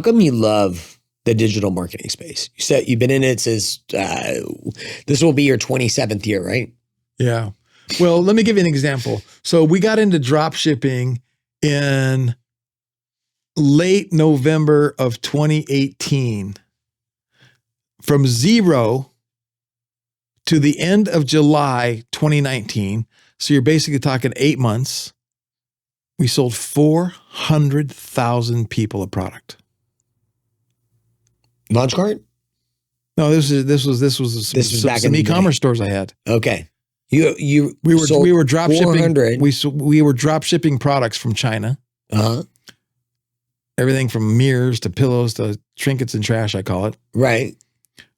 come you love the digital marketing space? You said you've been in it since, this will be your 27th year, right? Yeah. Well, let me give you an example. So we got into drop shipping in late November of 2018. From zero to the end of July 2019. So you're basically talking 8 months. We sold 400,000 people a product. LaunchCart? No, this was back in the e-commerce stores I had. Okay. We were drop shipping. We were drop shipping products from China. Everything from mirrors to pillows to trinkets and trash, I call it. Right.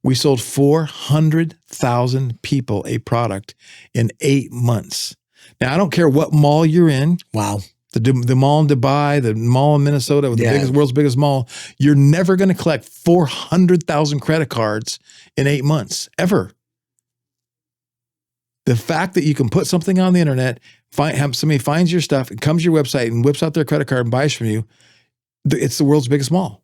We sold 400,000 people a product in 8 months. Now I don't care what mall you're in. Wow. The mall in Dubai, the mall in Minnesota, the world's biggest mall. You're never going to collect 400,000 credit cards in 8 months, ever. The fact that you can put something on the internet, have somebody finds your stuff, and comes to your website and whips out their credit card and buys from you, it's the world's biggest mall.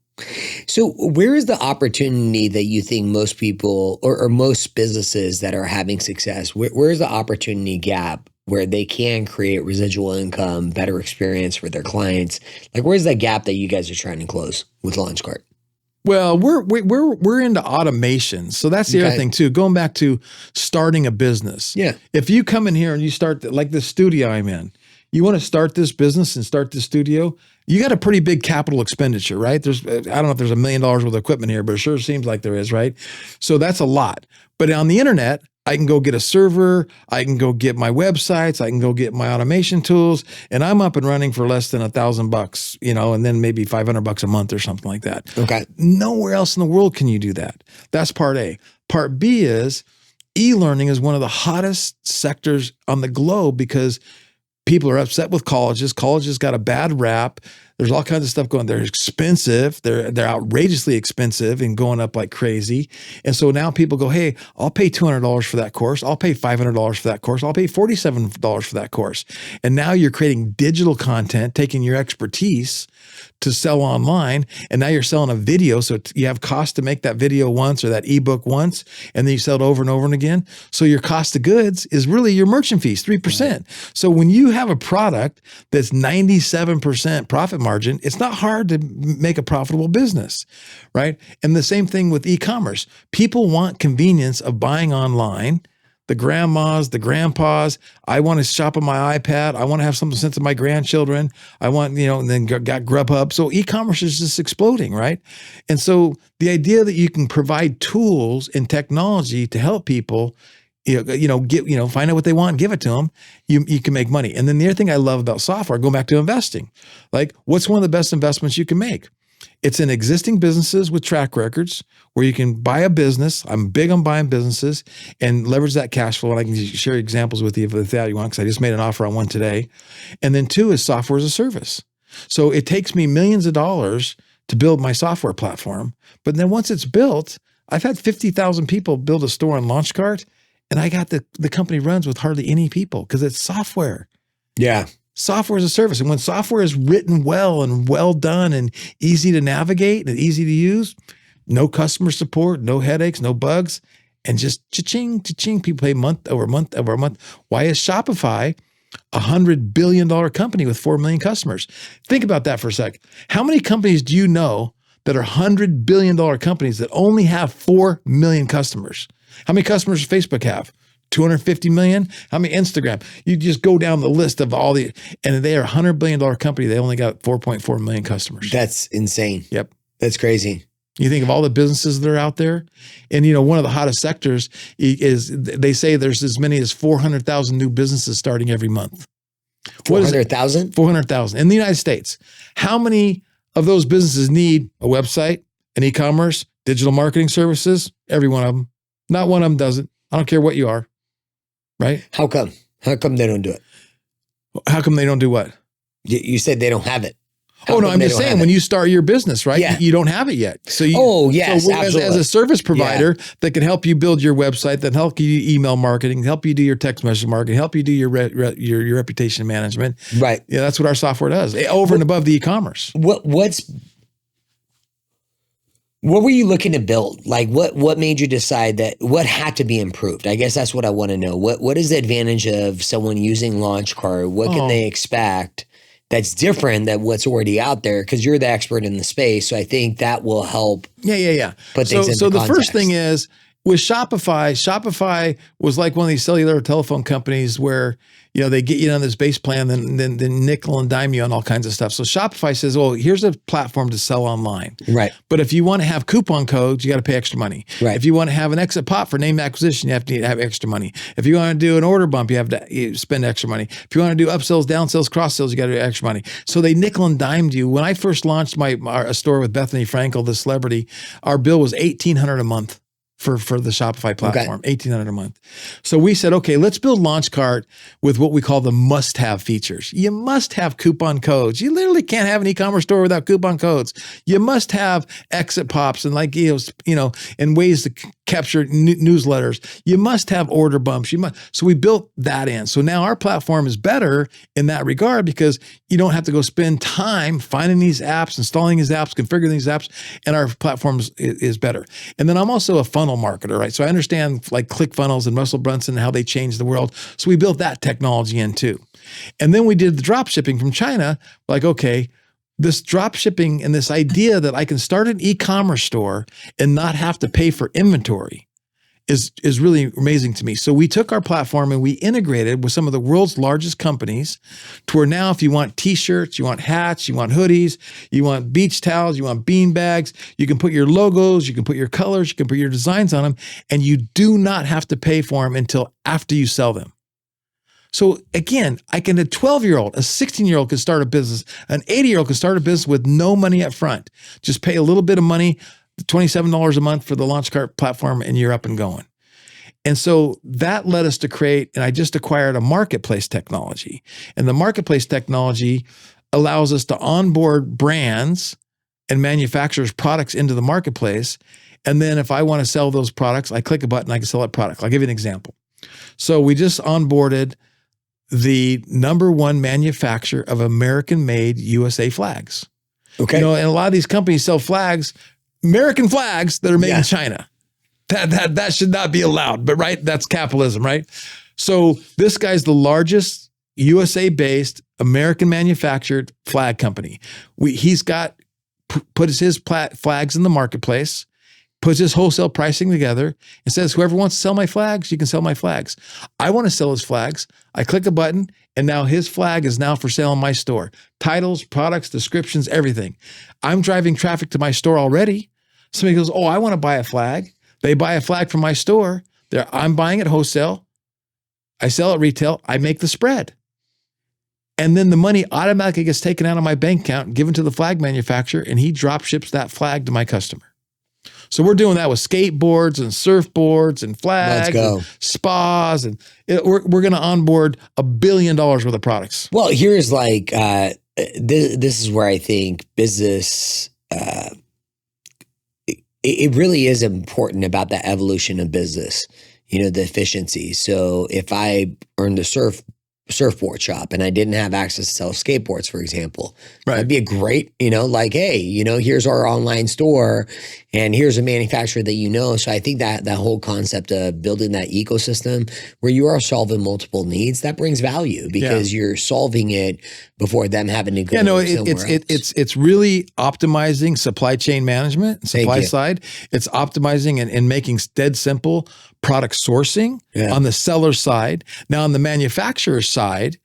So where is the opportunity that you think most people or most businesses that are having success, where's the opportunity gap where they can create residual income, better experience for their clients? Like, where's that gap that you guys are trying to close with LaunchCart? Well, we're into automation. So that's the other thing too. Going back to starting a business. Yeah. If you come in here and you start like the studio I'm in, you want to start this business and start this studio, you got a pretty big capital expenditure, right? I don't know if there's $1 million worth of equipment here, but it sure seems like there is, right? So that's a lot. But on the internet, I can go get a server, I can go get my websites, I can go get my automation tools, and I'm up and running for less than $1,000, and then maybe $500 a month or something like that. Okay. Nowhere else in the world can you do that. That's part A. Part B is E-learning is one of the hottest sectors on the globe because people are upset with colleges. Colleges got a bad rap. There's all kinds of stuff going. They're expensive. They're outrageously expensive and going up like crazy. And so now people go, hey, I'll pay $200 for that course. I'll pay $500 for that course. I'll pay $47 for that course. And now you're creating digital content, taking your expertise to sell online. And now you're selling a video. So you have cost to make that video once or that ebook once, and then you sell it over and over and again. So your cost of goods is really your merchant fees, 3%. So when you have a product that's 97% profit margin, it's not hard to make a profitable business, right? And the same thing with e-commerce. People want convenience of buying online. The grandmas, the grandpas, I want to shop on my iPad. I want to have something sent to my grandchildren. I want, and then got Grubhub. So e-commerce is just exploding, right? And so the idea that you can provide tools and technology to help people, find out what they want and give it to them, you can make money. And then the other thing I love about software, going back to investing, like what's one of the best investments you can make? It's in existing businesses with track records where you can buy a business. I'm big on buying businesses and leverage that cash flow. And I can share examples with you if that you want, because I just made an offer on one today. And then 2 is software as a service. So it takes me millions of dollars to build my software platform. But then once it's built, I've had 50,000 people build a store on Launchcart, and I got the company runs with hardly any people because it's software. Yeah. Software as a service. And when software is written well and well done and easy to navigate and easy to use, no customer support, no headaches, no bugs, and just cha-ching, cha-ching, people pay month over month over month. Why is Shopify a $100 billion company with 4 million customers? Think about that for a sec. How many companies do you know that are $100 billion companies that only have 4 million customers? How many customers does Facebook have? 250 million? How many Instagram? You just go down the list of all and they are a $100 billion company. They only got 4.4 million customers. That's insane. Yep. That's crazy. You think of all the businesses that are out there, and one of the hottest sectors is, they say there's as many as 400,000 new businesses starting every month. 400,000? 400,000 in the United States. How many of those businesses need a website, an e-commerce, digital marketing services? Every one of them. Not one of them doesn't. I don't care what you are. Right? How come? How come they don't do it? How come they don't do what? You said they don't have it. Oh, no, I'm just saying when you start your business, right? Yeah. You don't have it yet. So yes, absolutely. As a service provider that can help you build your website, that help you email marketing, help you do your text message marketing, help you do your reputation management. Right. Yeah, that's what our software does, over and above the e-commerce. What were you looking to build? Like what made you decide that what had to be improved? I guess that's what I want to know. What is the advantage of someone using Launchcart? What can they expect that's different than what's already out there? Because you're the expert in the space. So I think that will help. Yeah. Put things into so the context. first thing is with Shopify was like one of these cellular telephone companies where, they get you on this base plan, then nickel and dime you on all kinds of stuff. So Shopify says, well, here's a platform to sell online. Right. But if you want to have coupon codes, you got to pay extra money. Right. If you want to have an exit pop for name acquisition, you have to have extra money. If you want to do an order bump, you have to spend extra money. If you want to do upsells, downsells, cross sells, you got to do extra money. So they nickel and dimed you. When I first launched a store with Bethany Frankel, the celebrity, our bill was $1,800 a month. For the Shopify platform, $1,800 a month. So we said, okay, let's build Launchcart with what we call the must-have features. You must have coupon codes. You literally can't have an e-commerce store without coupon codes. You must have exit pops and and ways to capture newsletters. You must have order bumps. So we built that in. So now our platform is better in that regard because you don't have to go spend time finding these apps, installing these apps, configuring these apps, and our platform is better. And then I'm also a funnel marketer, right? So I understand like ClickFunnels and Russell Brunson and how they changed the world. So we built that technology in too. And then we did the drop shipping from China. Like, okay, this drop shipping and this idea that I can start an e-commerce store and not have to pay for inventory is really amazing to me. So we took our platform and we integrated with some of the world's largest companies to where now if you want t-shirts, you want hats, you want hoodies, you want beach towels, you want bean bags, you can put your logos, you can put your colors, you can put your designs on them, and you do not have to pay for them until after you sell them. So again, a 12-year-old, a 16-year-old can start a business, an 80-year-old can start a business with no money up front. Just pay a little bit of money, $27 a month for the Launchcart platform, and you're up and going. And so that led us to create, and I just acquired a marketplace technology. And the marketplace technology allows us to onboard brands and manufacturers' products into the marketplace. And then if I want to sell those products, I click a button, I can sell that product. I'll give you an example. So we just onboarded the #1 manufacturer of American-made USA flags. Okay. And a lot of these companies sell flags, American flags that are made in China. That should not be allowed, but right, that's capitalism, right? So this guy's the largest USA-based, American manufactured flag company. He's got puts his flags in the marketplace, puts his wholesale pricing together, and says, whoever wants to sell my flags, you can sell my flags. I want to sell his flags. I click a button, and now his flag is now for sale in my store. Titles, products, descriptions, everything. I'm driving traffic to my store already. Somebody goes, oh, I want to buy a flag. They buy a flag from my store. I'm buying it wholesale. I sell it retail. I make the spread. And then the money automatically gets taken out of my bank account and given to the flag manufacturer, and he drop ships that flag to my customer. So we're doing that with skateboards and surfboards and flags and spas. And we're going to onboard $1 billion worth of products. Well, here's like, this is where I think business, it really is important about the evolution of business, the efficiency. So if I earned a surfboard shop and I didn't have access to sell skateboards, for example, that'd be a great, like, hey, here's our online store and here's a manufacturer that So I think that whole concept of building that ecosystem where you are solving multiple needs, that brings value because you're solving it before them having to go it's really optimizing supply chain management, supply side. It's optimizing and making dead simple product sourcing on the seller side. Now on the manufacturer side,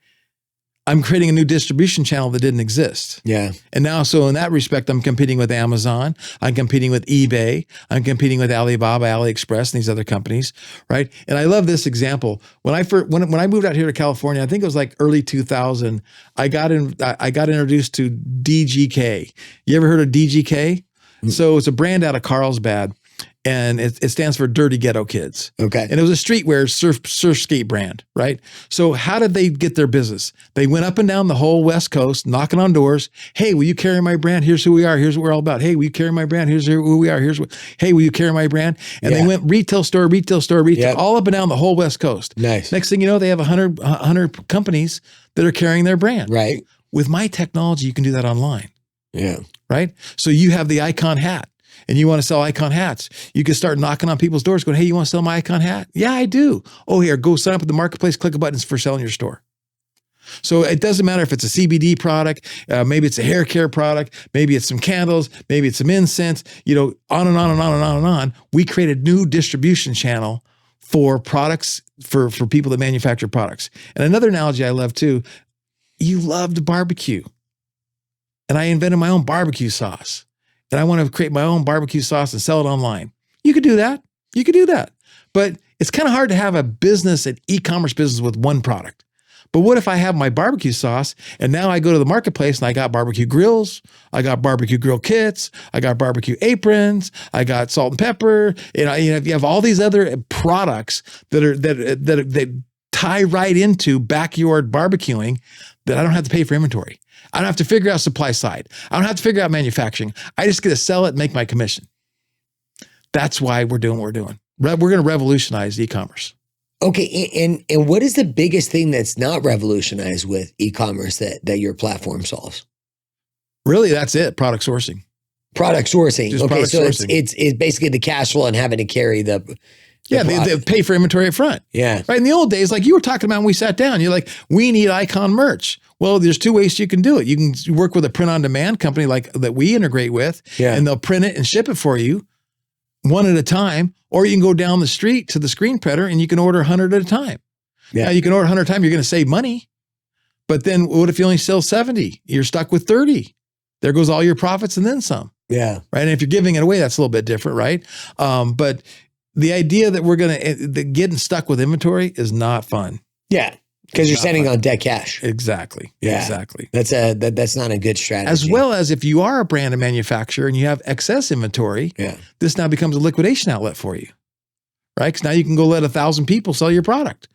I'm creating a new distribution channel that didn't exist. Yeah. And now, so in that respect, I'm competing with Amazon. I'm competing with eBay. I'm competing with Alibaba, AliExpress, and these other companies, right? And I love this example. When I moved out here to California, I think it was like early 2000, I got introduced to DGK. You ever heard of DGK? Mm-hmm. So it's a brand out of Carlsbad. And it stands for Dirty Ghetto Kids. Okay. And it was a streetwear surf skate brand, right? So how did they get their business? They went up and down the whole West Coast, knocking on doors. Hey, will you carry my brand? Here's who we are. Here's what we're all about. Hey, will you carry my brand? Here's who we are. Hey, will you carry my brand? And they went retail store, all up and down the whole West Coast. Nice. Next thing you know, they have 100 companies that are carrying their brand. Right. With my technology, you can do that online. Yeah. Right? So you have the Icon hat. And you want to sell Icon hats, you can start knocking on people's doors going, hey, you want to sell my Icon hat? Yeah, I do. Oh, here, go sign up at the marketplace, click a button for selling your store. So it doesn't matter if it's a CBD product, maybe it's a hair care product, maybe it's some candles, maybe it's some incense, on and on and on and on and on. We create a new distribution channel for products, for people that manufacture products. And another analogy I love too, you loved barbecue. And I invented my own barbecue sauce. And I want to create my own barbecue sauce and sell it online. You could do that. But it's kind of hard to have an e-commerce business with one product. But what if I have my barbecue sauce and now I go to the marketplace and I got barbecue grills, I got barbecue grill kits, I got barbecue aprons, I got salt and pepper, if you have all these other products that tie right into backyard barbecuing, that I don't have to pay for inventory. I don't have to figure out supply side. I don't have to figure out manufacturing. I just get to sell it and make my commission. That's why we're doing what we're doing. We're going to revolutionize e-commerce. Okay. And what is the biggest thing that's not revolutionized with e-commerce that your platform solves? Really, that's it. Product sourcing. Product sourcing. Just okay. product So sourcing. It's basically the cash flow and having to carry the they pay for inventory up front. Yeah. Right. In the old days, like you were talking about when we sat down, you're like, we need Icon merch. Well, there's two ways you can do it. You can work with a print on demand company like that we integrate with, and they'll print it and ship it for you one at a time. Or you can go down the street to the screen printer and you can order 100 at a time. Yeah. Now you can order 100 at a time. You're going to save money. But then what if you only sell 70? You're stuck with 30. There goes all your profits and then some. Yeah. Right. And if you're giving it away, that's a little bit different. Right. But the idea that we're going to getting stuck with inventory is not fun. Yeah. Because you're sending on dead cash. Exactly. Yeah. Exactly. That's not a good strategy. As well as if you are a brand and manufacturer and you have excess inventory, this now becomes a liquidation outlet for you. right? Because now you can go let 1,000 people sell your product.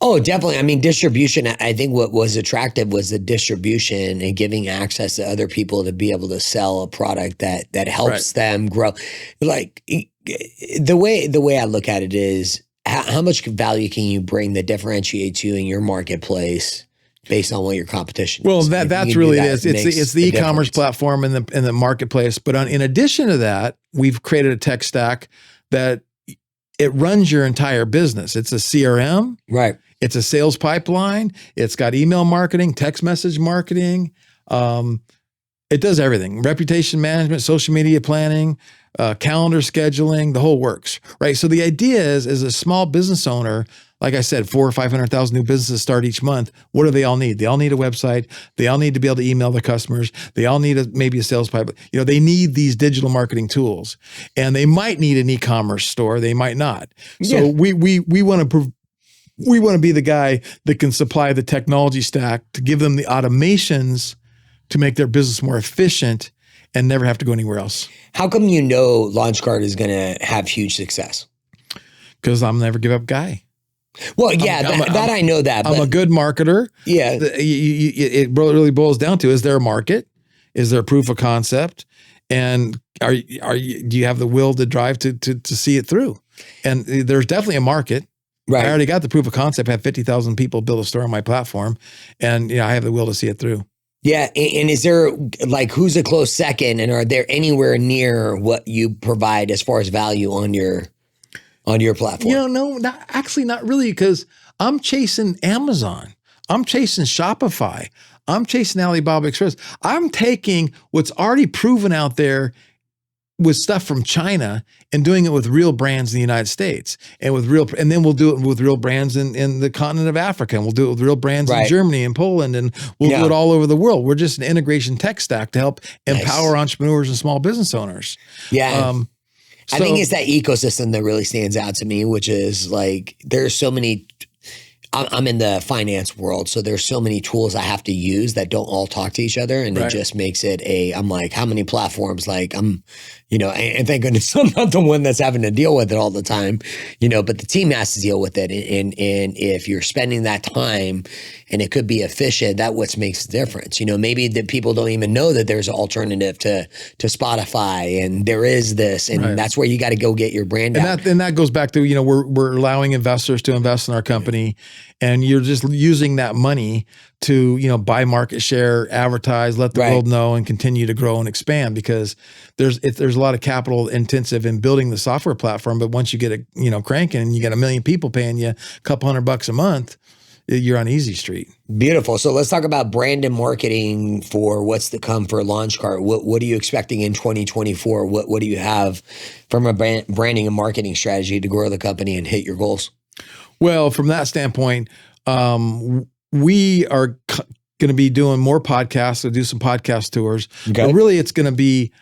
Oh, definitely. I mean, distribution, I think what was attractive was the distribution and giving access to other people to be able to sell a product that helps them grow. Like the way I look at it is how much value can you bring that differentiates you in your marketplace based on what your competition well, is? that's really it is. It's the e-commerce platform and the marketplace. But in addition to that, we've created a tech stack that it runs your entire business. It's a CRM. Right. It's a sales pipeline. It's got email marketing, text message marketing. It does everything. Reputation management, social media planning, calendar scheduling, the whole works, right? So the idea is, as a small business owner, like I said, 400,000 or 500,000 new businesses start each month. What do they all need? They all need a website. They all need to be able to email their customers. They all need maybe a sales pipeline. They need these digital marketing tools, and they might need an e-commerce store. They might not. So we want to be the guy that can supply the technology stack to give them the automations to make their business more efficient and never have to go anywhere else. How come LaunchCard is going to have huge success? Because I'm a never give up guy. Well, yeah, I know that. I'm a good marketer. Yeah. It really boils down to, is there a market? Is there a proof of concept? And do you have the will to drive to see it through? And there's definitely a market. Right. I already got the proof of concept. I have 50,000 people build a store on my platform, and I have the will to see it through. Yeah. And is there, like, who's a close second, and are there anywhere near what you provide as far as value on your platform? No, not really, because I'm chasing Amazon. I'm chasing Shopify. I'm chasing Alibaba Express. I'm taking what's already proven out there with stuff from China and doing it with real brands in the United States, and then we'll do it with real brands in the continent of Africa, and we'll do it with real brands in Germany and Poland, and we'll do it all over the world. We're just an integration tech stack to help empower entrepreneurs and small business owners. Yeah. I think it's that ecosystem that really stands out to me, which is like, there's so many. I'm in the finance world, so there's so many tools I have to use that don't all talk to each other, and it just makes it I'm like, how many platforms? Like, and thank goodness I'm not the one that's having to deal with it all the time, but the team has to deal with it. And if you're spending that time and it could be efficient, that's what makes the difference. Maybe the people don't even know that there's an alternative to Spotify, and there is this, and that's where you got to go get your brand out. And that goes back to, we're allowing investors to invest in our company, and you're just using that money to, buy market share, advertise, let the world know, and continue to grow and expand, because there's a lot of capital intensive in building the software platform. But once you get it, cranking, and you got 1 million people paying you a couple $100 a month, you're on easy street. Beautiful. So let's talk about brand and marketing for what's to come for LaunchCard. What are you expecting in 2024? What do you have from a branding and marketing strategy to grow the company and hit your goals? Well, from that standpoint, we are going to be doing more podcasts. We'll do some podcast tours. Okay. But really, it's going to be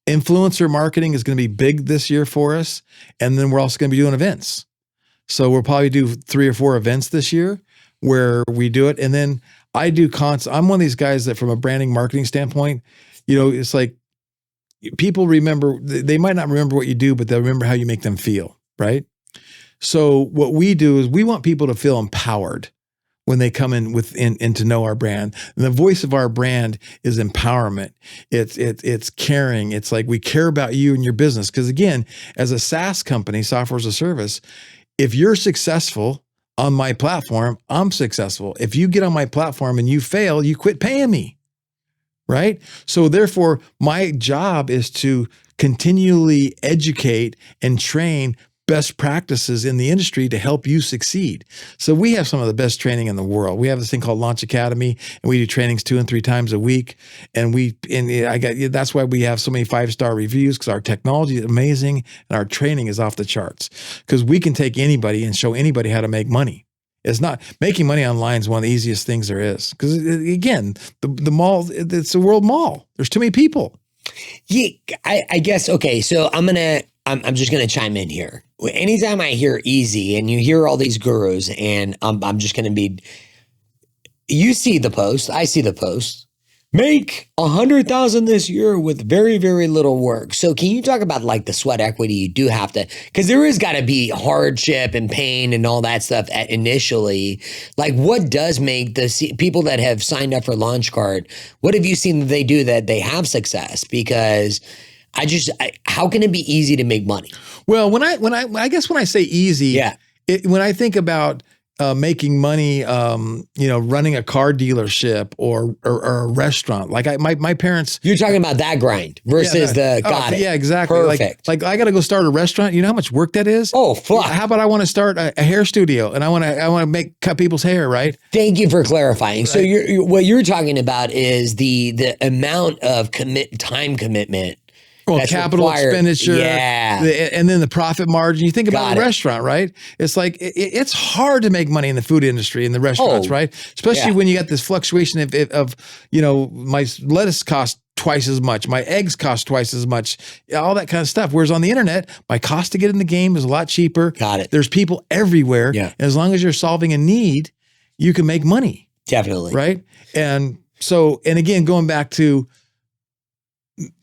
influencer marketing is going to be big this year for us. And then we're also going to be doing events. So we'll probably do 3 or 4 events this year where we do it. And then I do I'm one of these guys that, from a branding marketing standpoint, it's like, people remember, they might not remember what you do, but they'll remember how you make them feel, right? So what we do is we want people to feel empowered when they come in and to know our brand. And the voice of our brand is empowerment. It's caring. It's like, we care about you and your business. Because again, as a SaaS company, software as a service, if you're successful on my platform, I'm successful. If you get on my platform and you fail, you quit paying me, right? So therefore, my job is to continually educate and train best practices in the industry to help you succeed. So we have some of the best training in the world. We have this thing called Launch Academy, and we do trainings 2 and 3 times a week. And that's why we have so many 5-star reviews, because our technology is amazing and our training is off the charts. Because we can take anybody and show anybody how to make money. It's not making money online is one of the easiest things there is. Because again, the mall, it's a world mall. There's too many people. Yeah, I guess. Okay, so I'm just going to chime in here. Anytime I hear easy, and you hear all these gurus, and I'm just going to be, you see the post, I see the post, make 100,000 this year with very, very little work. So can you talk about like the sweat equity you do have to, because there is got to be hardship and pain and all that stuff initially. Like what does make the people that have signed up for Launch Card, what have you seen that they do that they have success? Because how can it be easy to make money? Well, I guess when I say easy, when I think about making money, running a car dealership or a restaurant. Like my parents. You're talking about that grind versus got it. Yeah, exactly. Perfect. Like I got to go start a restaurant. You know how much work that is? Oh, fuck. How about I want to start a hair studio and I want to cut people's hair, right? Thank you for clarifying. Right. So what you're talking about is the amount of time commitment. Well, capital expenditure, and then the profit margin. You think about a restaurant, right? It's like it's hard to make money in the food industry in the restaurants, right? Especially when you got this fluctuation of my lettuce costs twice as much, my eggs cost twice as much, all that kind of stuff. Whereas on the internet, my cost to get in the game is a lot cheaper. Got it. There's people everywhere. Yeah. And as long as you're solving a need, you can make money. Definitely. Right. And again, going back to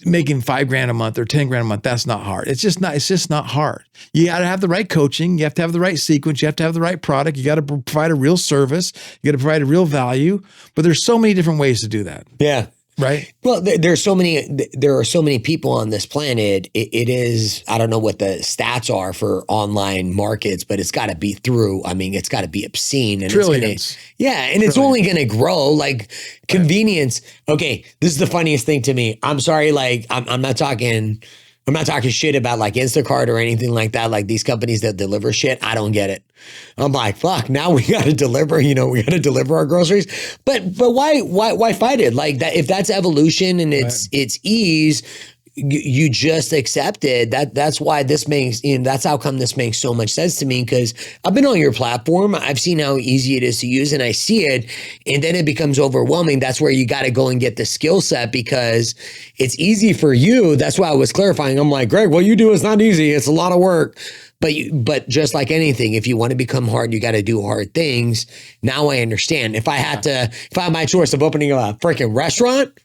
making $5,000 a month or $10,000 a month, that's not hard. It's just not hard. You got to have the right coaching. You have to have the right sequence. You have to have the right product. You got to provide a real service. You got to provide a real value, but there's so many different ways to do that. Yeah. Right. Well, there are so many people on this planet. It is, I don't know what the stats are for online markets, but it's got to be it's got to be obscene. And trillions. It's only going to grow like convenience. Okay. This is the funniest thing to me. I'm sorry. Like I'm not talking shit about like Instacart or anything like that. Like these companies that deliver shit, I don't get it. I'm like, fuck, now we got to deliver, we got to deliver our groceries. But why fight it? Like that, if that's evolution and it's ease, you just accept it. That's why this makes, that's how come this makes so much sense to me. Cause I've been on your platform. I've seen how easy it is to use and I see it. And then it becomes overwhelming. That's where you got to go and get the skill set because it's easy for you. That's why I was clarifying. I'm like, Greg, what you do is not easy. It's a lot of work. But just like anything, if you want to become hard, you got to do hard things. Now I understand. If I had my choice of opening a freaking restaurant.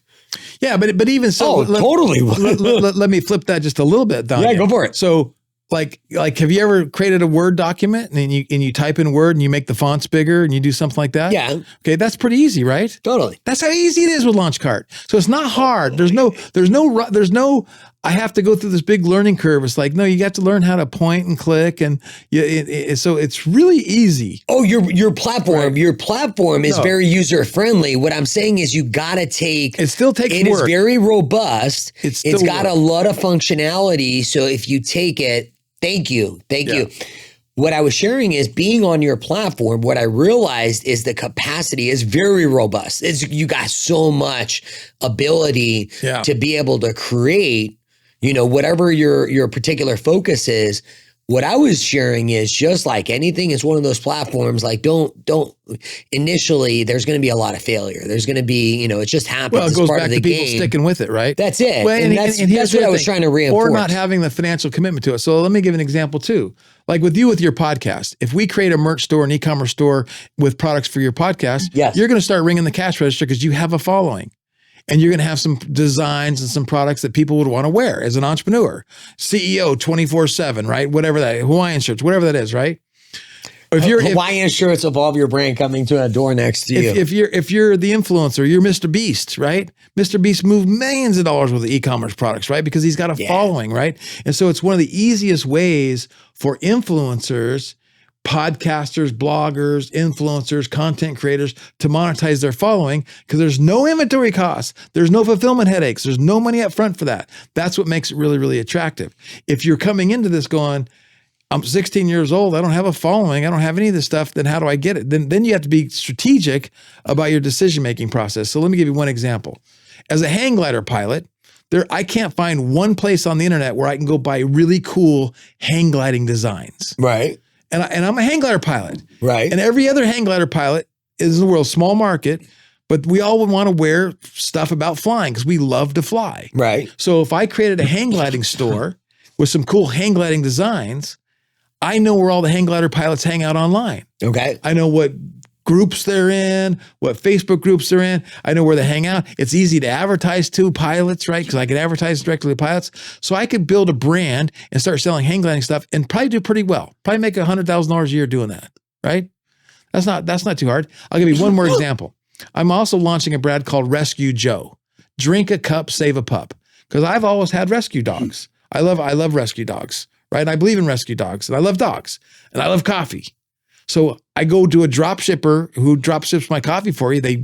Yeah, but even so, totally. Let me flip that just a little bit, Don. Yeah, go for it. So, like, have you ever created a Word document and you type in Word and you make the fonts bigger and you do something like that? Yeah. Okay, that's pretty easy, right? Totally. That's how easy it is with Launchcart. So it's not hard. There's no. I have to go through this big learning curve. It's like, no, you got to learn how to point and click, and so it's really easy. Oh, your platform, right. Your platform is very user friendly. What I'm saying is, you got to take. It still takes work. It is very robust. It's got a lot of functionality. So if you take it, thank you. What I was sharing is being on your platform. What I realized is the capacity is very robust. You got so much ability to be able to create. Whatever your particular focus is, what I was sharing is just like anything, it's one of those platforms, like don't initially, there's going to be a lot of failure. There's going to be, it just happens. Well, it goes back to people game. sticking with it, right? That's it. Well, and that's what I was trying to reinforce. Or not having the financial commitment to it. So let me give an example too. Like with your podcast, if we create a merch store, an e-commerce store with products for your podcast, you're going to start ringing the cash register because you have a following. And you're going to have some designs and some products that people would want to wear as an entrepreneur. CEO 24/7, right? Whatever that, Hawaiian shirts, whatever that is, right? Hawaiian shirts, evolve your brand coming to a door next to you. If you're the influencer, you're Mr. Beast, right? Mr. Beast moved millions of dollars worth of e-commerce products, right? Because he's got a following, right? And so it's one of the easiest ways for influencers, podcasters, bloggers, influencers, content creators to monetize their following because there's no inventory costs. There's no fulfillment headaches. There's no money up front for that. That's what makes it really, really attractive. If you're coming into this going, I'm 16 years old, I don't have a following, I don't have any of this stuff, then how do I get it? Then you have to be strategic about your decision-making process. So let me give you one example. As a hang glider pilot, I can't find one place on the internet where I can go buy really cool hang gliding designs. Right. And I'm a hang glider pilot. Right. And every other hang glider pilot is in the world, small market, but we all would want to wear stuff about flying because we love to fly. Right. So if I created a hang gliding store with some cool hang gliding designs, I know where all the hang glider pilots hang out online. Okay. I know what groups they're in, what Facebook groups they're in. I know where they hang out. It's easy to advertise to pilots, right? Because I could advertise directly to pilots. So I could build a brand and start selling hang gliding stuff and probably do pretty well. Probably make $100,000 a year doing that, right? That's not too hard. I'll give you one more example. I'm also launching a brand called Rescue Joe. Drink a cup, save a pup. Because I've always had rescue dogs. I love rescue dogs, right? And I believe in rescue dogs, and I love dogs, and I love coffee. So I go to a drop shipper who drop ships my coffee for you. They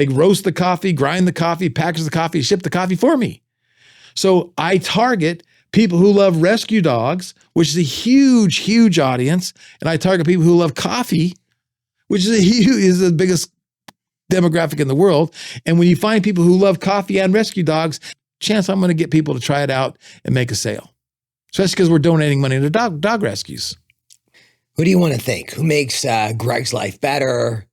roast the coffee, grind the coffee, package the coffee, ship the coffee for me. So I target people who love rescue dogs, which is a huge, huge audience. And I target people who love coffee, which is the biggest demographic in the world. And when you find people who love coffee and rescue dogs, chance I'm going to get people to try it out and make a sale. Especially because we're donating money to dog rescues. Who do you want to thank? Who makes Greg's life better?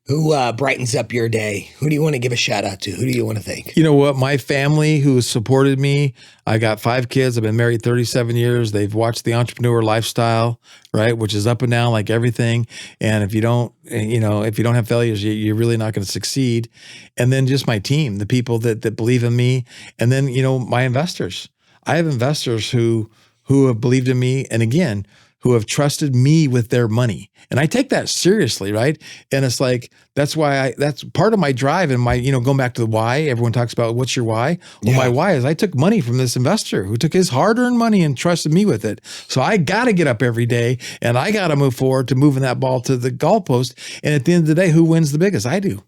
Who brightens up your day? Who do you want to give a shout out to? Who do you want to thank? You know what? My family who has supported me. I got 5 kids. I've been married 37 years. They've watched the entrepreneur lifestyle, right? Which is up and down like everything. And if you don't have failures, you're really not going to succeed. And then just my team, the people that believe in me. And then, my investors. I have investors who have believed in me. And again, who have trusted me with their money. And I take that seriously, right? And it's like, that's part of my drive and my, going back to the why, everyone talks about what's your why? Well, my why is I took money from this investor who took his hard-earned money and trusted me with it. So I got to get up every day and I got to move forward to moving that ball to the goalpost. And at the end of the day, who wins the biggest? I do.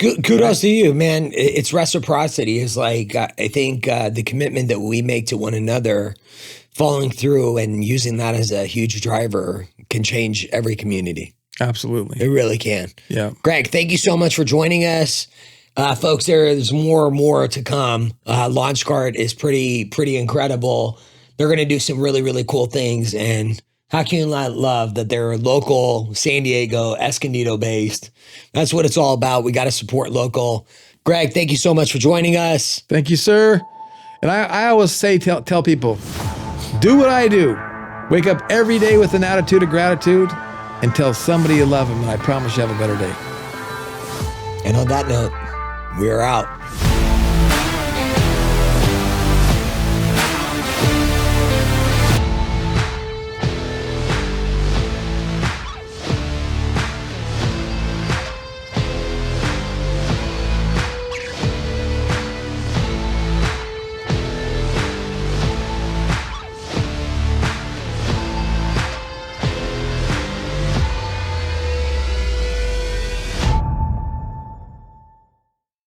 Kudos to you, man. It's reciprocity. It's like, I think the commitment that we make to one another, following through and using that as a huge driver can change every community. Absolutely. It really can. Yeah. Greg, thank you so much for joining us. Folks, there's more to come. LaunchGuard is pretty incredible. They're going to do some really, really cool things. And how can you not love that they're local, San Diego, Escondido based? That's what it's all about. We got to support local. Greg, thank you so much for joining us. Thank you, sir. And I always say, tell people, do what I do. Wake up every day with an attitude of gratitude and tell somebody you love them, and I promise you have a better day. And on that note, we're out.